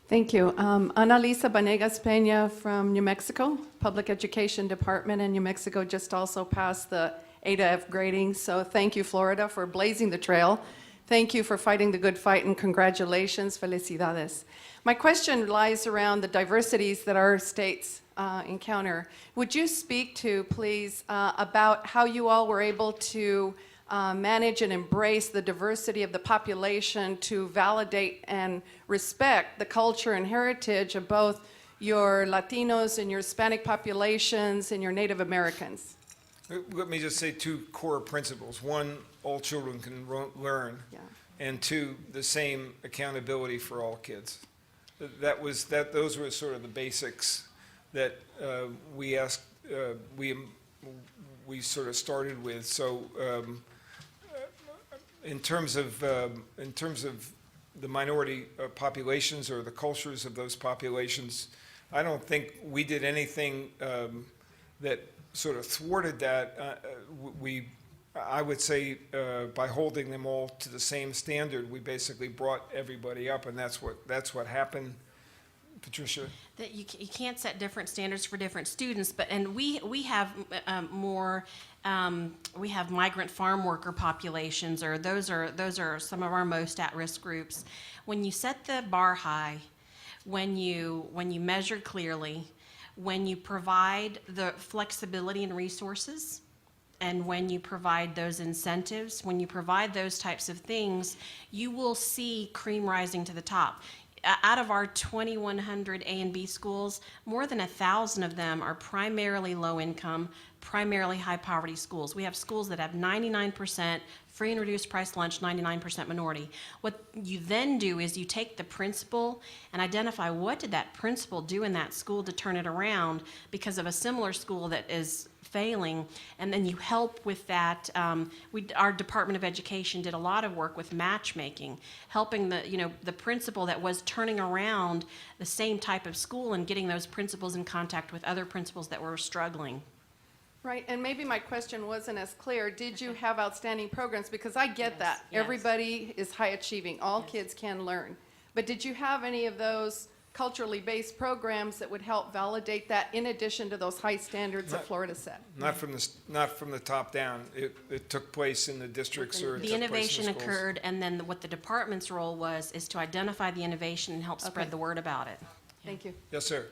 Thank you. Annalisa Banegas Peña from New Mexico, Public Education Department in New Mexico just also passed the A to F grading. So thank you, Florida, for blazing the trail. Thank you for fighting the good fight, and congratulations, felicidades. My question lies around the diversities that our states encounter. Would you speak to, please, about how you all were able to manage and embrace the diversity of the population to validate and respect the culture and heritage of both your Latinos and your Hispanic populations and your Native Americans? Let me just say two core principles. One, all children can learn. Yeah. And two, the same accountability for all kids. Those were sort of the basics that we asked, we sort of started with. So in terms of the minority populations or the cultures of those populations, I don't think we did anything that sort of thwarted that. I would say by holding them all to the same standard, we basically brought everybody up, and that's what happened. Patricia? That you can't set different standards for different students, and we have we have migrant farm worker populations, or those are some of our most at-risk groups. When you set the bar high, when you measure clearly, when you provide the flexibility and resources, and when you provide those incentives, when you provide those types of things, you will see cream rising to the top. out of our 2,100 A and B schools, more than 1,000 of them are primarily low income, primarily high poverty schools. We have schools that have 99% free and reduced price lunch, 99% minority. What you then do is you take the principal and identify what did that principal do in that school to turn it around because of a similar school that is failing, and then you help with that. Our Department of Education did a lot of work with matchmaking, helping the principal that was turning around the same type of school and getting those principals in contact with other principals that were struggling. Right, and maybe my question wasn't as clear. Did you have outstanding programs? Because I get that. yes. Everybody is high achieving. All kids can learn. But did you have any of those culturally based programs that would help validate that in addition to those high standards that Florida set? Not from the top down. It took place in the districts or it The took place in innovation schools. occurred, and then what the department's role was is to identify the innovation and help spread Okay. the word about it. Thank you. Yes, sir.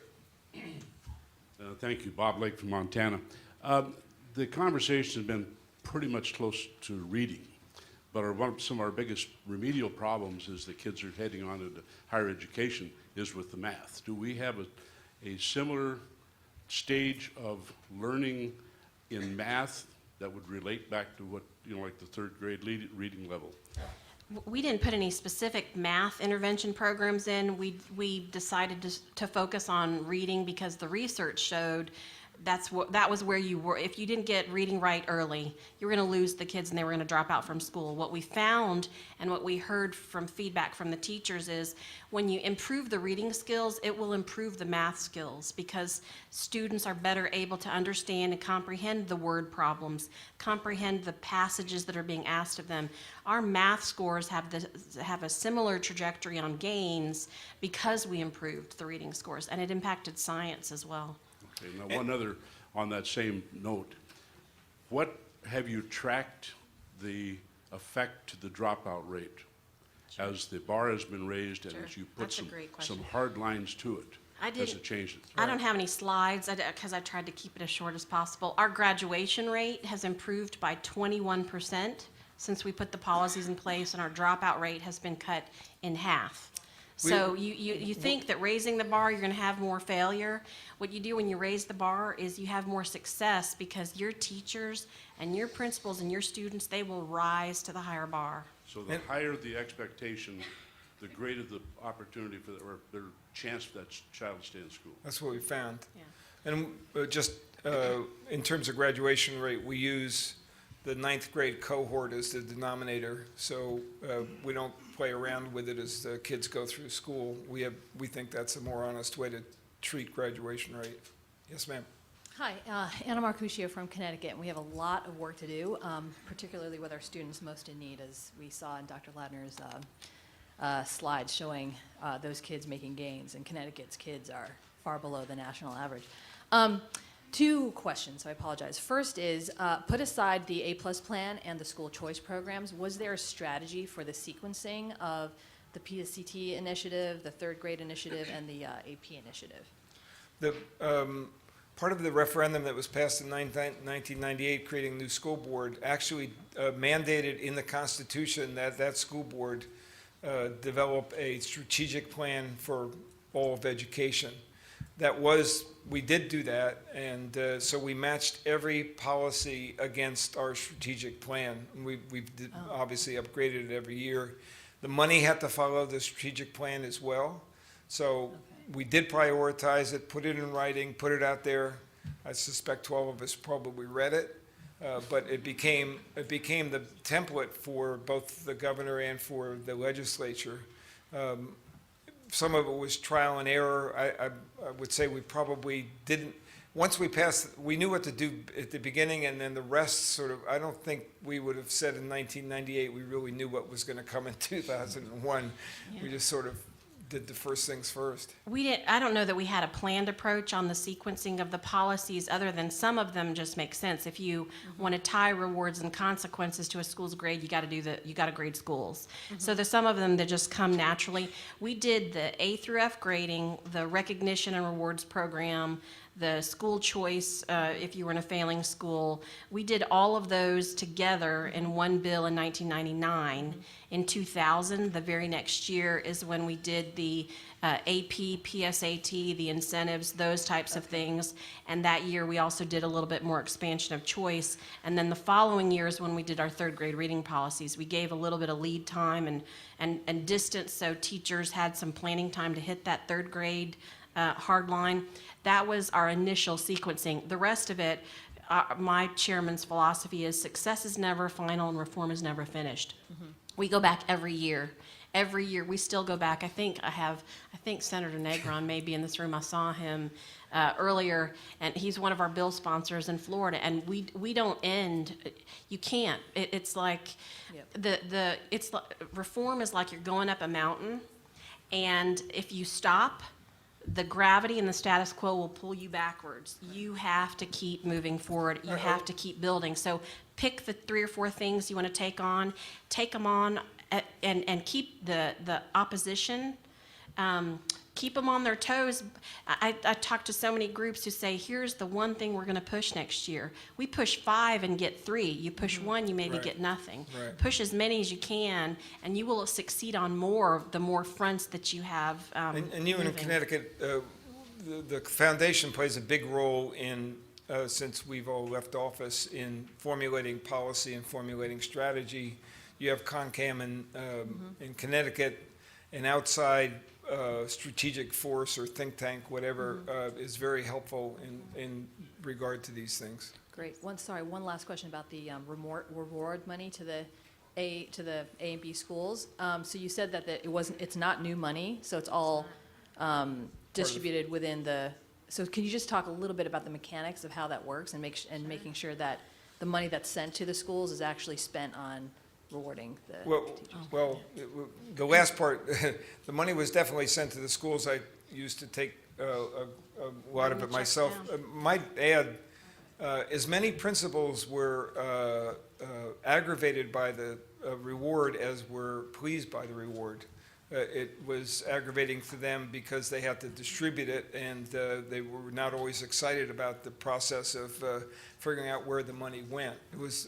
Thank you. Bob Lake from Montana. The conversation has been pretty much close to reading, but some of our biggest remedial problems is that kids are heading on into higher education is with the math. Do we have a similar stage of learning in math that would relate back to what, like the third grade reading level? We didn't put any specific math intervention programs in. We decided to focus on reading because the research showed that was where you were. If you didn't get reading right early, you were going to lose the kids and they were going to drop out from school. What we found and what we heard from feedback from the teachers is when you improve the reading skills, it will improve the math skills because students are better able to understand and comprehend the word problems, comprehend the passages that are being asked of them. Our math scores have a similar trajectory on gains because we improved the reading scores, and it impacted science as well. Okay, now one other on that same note. What have you tracked the effect to the dropout rate as the bar has been raised and Sure. as you put That's a great question. some hard lines to it? Has didn't- it changed it? I don't have any slides because I tried to keep it as short as possible. Our graduation rate has improved by 21% since we put the policies in place, and our dropout rate has been cut in half. So you think that raising the bar, you're going to have more failure. What you do when you raise the bar is you have more success because your teachers and your principals and your students, they will rise to the higher bar. So the higher the expectation, the greater the opportunity for their chance for that child to stay in school. That's what we found. Yeah. And just in terms of graduation rate, we use the 9th grade cohort as the denominator, so we don't play around with it as the kids go through school. We think that's a more honest way to treat graduation rate. Yes, ma'am. Hi, Anna Marcuccio from Connecticut, and we have a lot of work to do, particularly with our students most in need, as we saw in Dr. Ladner's slides showing those kids making gains, and Connecticut's kids are far below the national average. Two questions, so I apologize. First is, put aside the A+ plan and the school choice programs, was there a strategy for the sequencing of the PSCT initiative, the third grade initiative, and the AP initiative? The part of the referendum that was passed in 1998, creating a new school board, actually mandated in the Constitution that that school board develop a strategic plan for all of education. We did do that, and so we matched every policy against our strategic plan. We've obviously upgraded it every year. The money had to follow the strategic plan as well. So we did prioritize it, put it in writing, put it out there. I suspect 12 of us probably read it, but it became the template for both the governor and for the legislature. Some of it was trial and error. I would say we probably didn't, once we passed, we knew what to do at the beginning, and then the rest sort of, I don't think we would have said in 1998 we really knew what was going to come in 2001. Yeah. We just sort of did the first things first. I don't know that we had a planned approach on the sequencing of the policies, other than some of them just make sense. If you want to tie rewards and consequences to a school's grade, you got to grade schools. So there's some of them that just come naturally. We did the A through F grading, the recognition and rewards program, the school choice, if you were in a failing school. We did all of those together in one bill in 1999. In 2000, the very next year, is when we did the AP, PSAT, the incentives, those types of things. And that year, we also did a little bit more expansion of choice. And then the following year is when we did our third grade reading policies. We gave a little bit of lead time and distance, so teachers had some planning time to hit that third grade hard line. That was our initial sequencing. The rest of it, my chairman's philosophy is success is never final and reform is never finished. We go back every year. Every year, we still go back. I think Senator Negron may be in this room. I saw him earlier, and he's one of our bill sponsors in Florida. And we don't end. You can't. It's like reform is like you're going up a mountain, and if you stop, the gravity and the status quo will pull you backwards. You have to keep moving forward. You have to keep building. So pick the 3 or 4 things you want to take them on, and keep the opposition, keep them on their toes. I talk to so many groups who say, here's the one thing we're going to push next year. We push 5 and get 3. You push 1, you maybe get nothing. Right. Push as many as you can, and you will succeed on more, the more fronts that you have. And you in moving. Connecticut, the foundation plays a big role in, since we've all left office, in formulating policy and formulating strategy. You have CONCAM in Connecticut, an outside strategic force or think tank, whatever, is very helpful in regard to these things. Great. One last question about the reward money to the A and B schools. So you said that it's not new money, so it's all distributed within the. So can you just talk a little bit about the mechanics of how that works and making sure that the money that's sent to the schools is actually spent on rewarding the teachers? The last part, the money was definitely sent to the schools. I used to take a lot of it myself. Might add, as many principals were aggravated by the reward as were pleased by the reward. It was aggravating for them because they had to distribute it, and they were not always excited about the process of figuring out where the money went.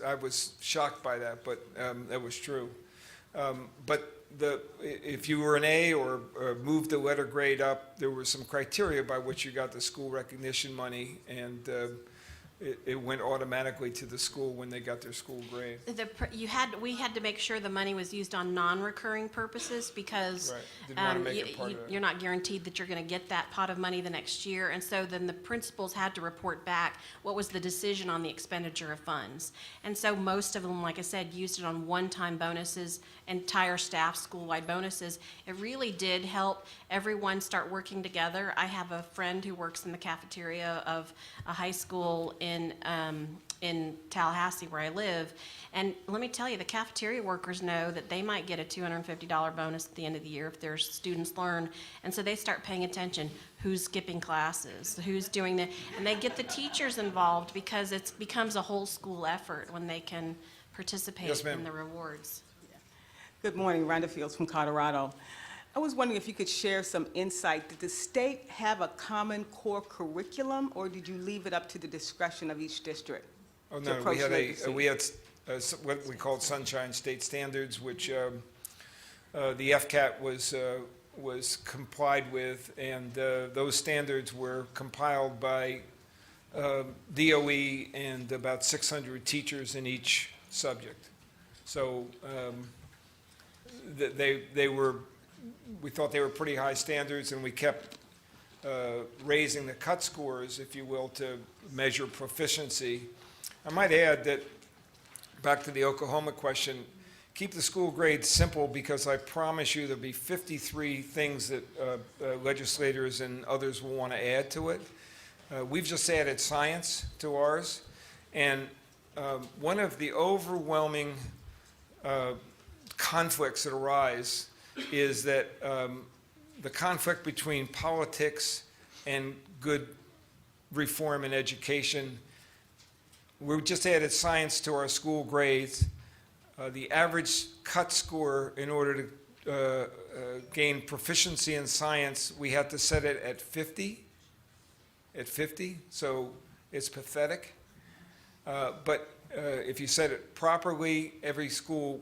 I was shocked by that, but that was true. But if you were an A or moved the letter grade up, there were some criteria by which you got the school recognition money, and it went automatically to the school when they got their school grade. We had to make sure the money was used on non-recurring purposes because Didn't want to make it part of it. you're not guaranteed that you're going to get that pot of money the next year. And so then the principals had to report back what was the decision on the expenditure of funds. And so most of them, like I said, used it on one-time bonuses, entire staff school-wide bonuses. It really did help everyone start working together. I have a friend who works in the cafeteria of a high school in Tallahassee, where I live, and let me tell you, the cafeteria workers know that they might get a $250 bonus at the end of the year if their students learn, and so they start paying attention. Who's skipping classes? Who's doing that? And they get the teachers involved because it becomes a whole school effort when they can participate in the rewards. Good morning, Rhonda Fields from Colorado. I was wondering if you could share some insight. Did the state have a common core curriculum, or did you leave it up to the discretion of each district? Oh, no, we had what we called Sunshine State Standards, which the FCAT was complied with, and those standards were compiled by DOE and about 600 teachers in each subject. So we thought they were pretty high standards, and we kept raising the cut scores, if you will, to measure proficiency. I might add that, back to the Oklahoma question, keep the school grades simple, because I promise you there'll be 53 things that legislators and others will want to add to it. We've just added science to ours, and one of the overwhelming conflicts that arise is that the conflict between politics and good reform in education. We just added science to our school grades. The average cut score in order to gain proficiency in science, we had to set it at 50. at 50, so it's pathetic. But if you said it properly, every school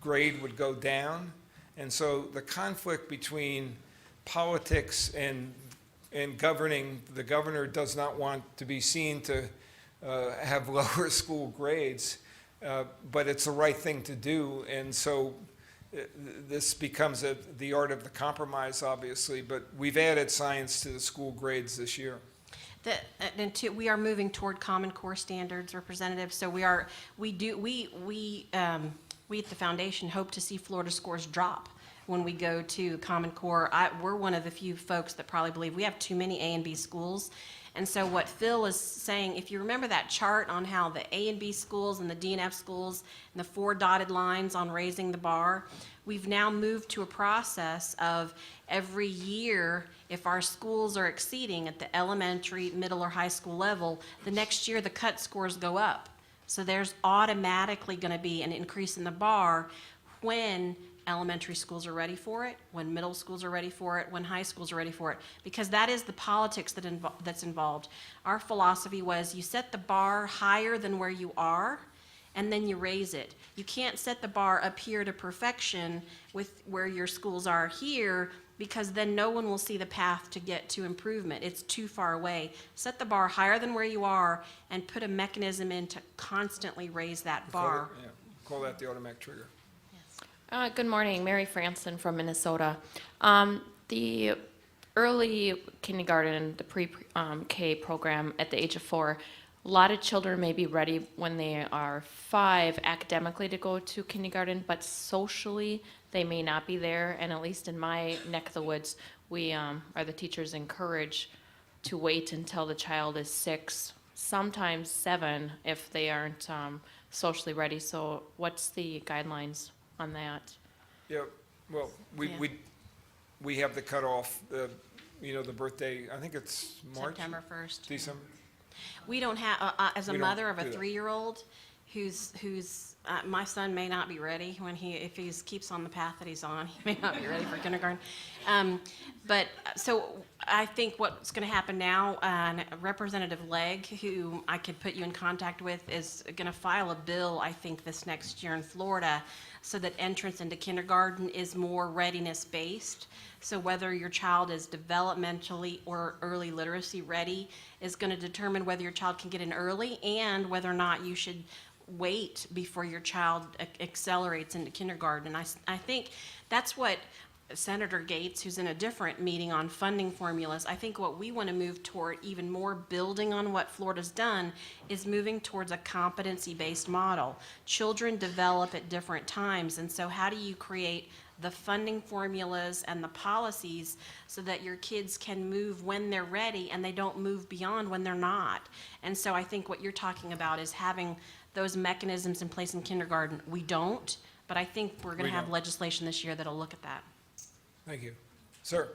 grade would go down. And so the conflict between politics and governing, the governor does not want to be seen to have lower school grades, but it's the right thing to do. And so this becomes the art of the compromise, obviously, but we've added science to the school grades this year. We are moving toward Common Core standards, Representative. So we at the foundation hope to see Florida scores drop when we go to Common Core. We're one of the few folks that probably believe we have too many A and B schools. And so what Phil is saying, if you remember that chart on how the A and B schools and the D and F schools and the 4 dotted lines on raising the bar, we've now moved to a process of every year, if our schools are exceeding at the elementary, middle, or high school level, the next year the cut scores go up. So there's automatically going to be an increase in the bar when elementary schools are ready for it, when middle schools are ready for it, when high schools are ready for it, because that is the politics that's involved. Our philosophy was you set the bar higher than where you are, and then you raise it. You can't set the bar up here to perfection with where your schools are here, because then no one will see the path to get to improvement. It's too far away. Set the bar higher than where you are and put a mechanism in to constantly raise that bar. Call that the automatic trigger. Good morning, Mary Franson from Minnesota. The early kindergarten, the pre-K program at the age of 4, a lot of children may be ready when they are 5 academically to go to kindergarten, but socially they may not be there. And at least in my neck of the woods, we are the teachers encouraged to wait until the child is 6, sometimes 7 if they aren't socially ready. So what's the guidelines on that? Yeah, well, we have the cutoff, the birthday, I think it's March? September 1st. December? We don't have, as a We don't mother of a do that. 3-year-old who's my son may not be ready if he keeps on the path that he's on, he may not be ready for kindergarten. But so I think what's going to happen now, Representative Legg, who I could put you in contact with, is going to file a bill, I think, this next year in Florida, so that entrance into kindergarten is more readiness-based. So whether your child is developmentally or early literacy ready is going to determine whether your child can get in early and whether or not you should wait before your child accelerates into kindergarten. And I think that's what Senator Gates, who's in a different meeting on funding formulas, I think what we want to move toward, even more building on what Florida's done, is moving towards a competency-based model. Children develop at different times, and so how do you create the funding formulas and the policies so that your kids can move when they're ready and they don't move beyond when they're not? And so I think what you're talking about is having those mechanisms in place in kindergarten. We don't, but I think we're going to have legislation this year that'll look at that. Thank you. Sir?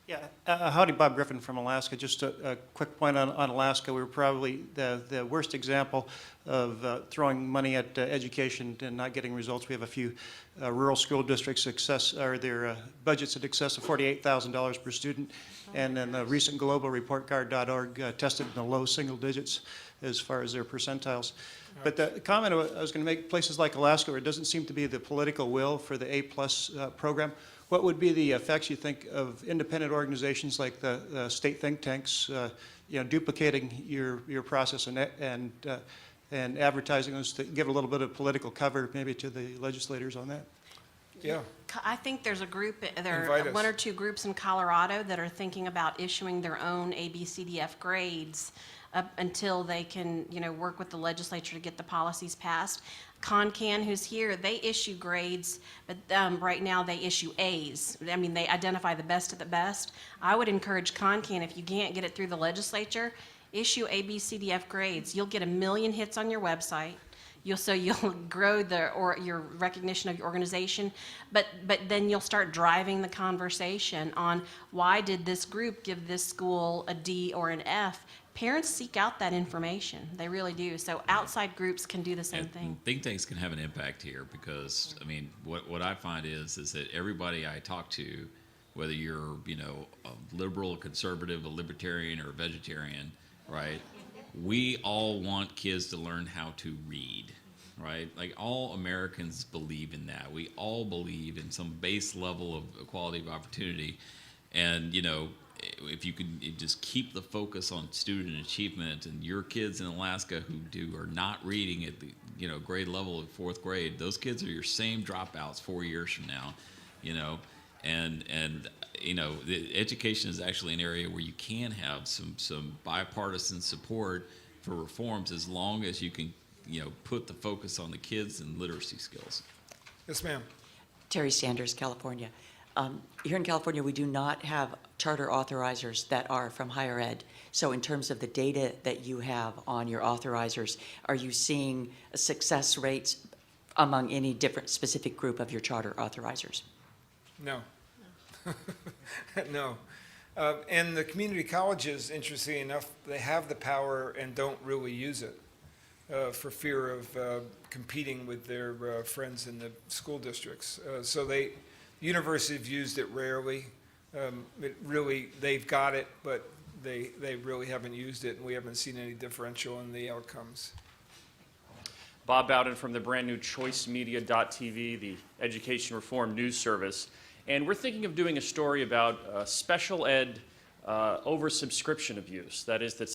Yeah, howdy, Bob Griffin from Alaska. Just a quick point on Alaska. We were probably the worst example of throwing money at education and not getting results. We have a few rural school districts their budgets in excess of $48,000 per student, and then the recent global report card.org tested in the low single digits as far as their percentiles. But the comment I was going to make, places like Alaska, where it doesn't seem to be the political will for the A-plus program, what would be the effects, you think, of independent organizations like the state think tanks, duplicating your process and advertising those to give a little bit of political cover maybe to the legislators on that? Yeah. I think there's a group, there Invite are us. 1 or 2 groups in Colorado that are thinking about issuing their own ABCDF grades up until they can, work with the legislature to get the policies passed. ConCan, who's here, they issue grades, but right now they issue A's. I mean, they identify the best of the best. I would encourage ConCan, if you can't get it through the legislature, issue ABCDF grades. You'll get 1 million hits on your website. You'll grow your recognition of your organization, but then you'll start driving the conversation on why did this group give this school a D or an F. Parents seek out that information. They really do. So outside groups can do the same thing. Think tanks can have an impact here because, I mean, what I find is that everybody I talk to whether you're, you know, a liberal, a conservative, a libertarian, or a vegetarian, right? We all want kids to learn how to read, right? Like all Americans believe in that. We all believe in some base level of equality of opportunity. And, you know, if you can just keep the focus on student achievement, and your kids in Alaska who are not reading at the, you know, grade level of 4th grade, those kids are your same dropouts 4 years from now, you know. And you know, the education is actually an area where you can have some bipartisan support for reforms, as long as you can, you know, put the focus on the kids and literacy skills. Yes, ma'am. Terry Sanders, California. Here in California, we do not have charter authorizers that are from higher ed. So in terms of the data that you have on your authorizers, are you seeing success rates among any different specific group of your charter authorizers? No. No. And the community colleges, interestingly enough, they have the power and don't really use it for fear of competing with their friends in the school districts. So the university have used it rarely. They've got it, but they really haven't used it, and we haven't seen any differential in the outcomes. Bob Bowden from the brand new choicemedia.tv, the education reform news service. And we're thinking of doing a story about special ed oversubscription abuse. That is, that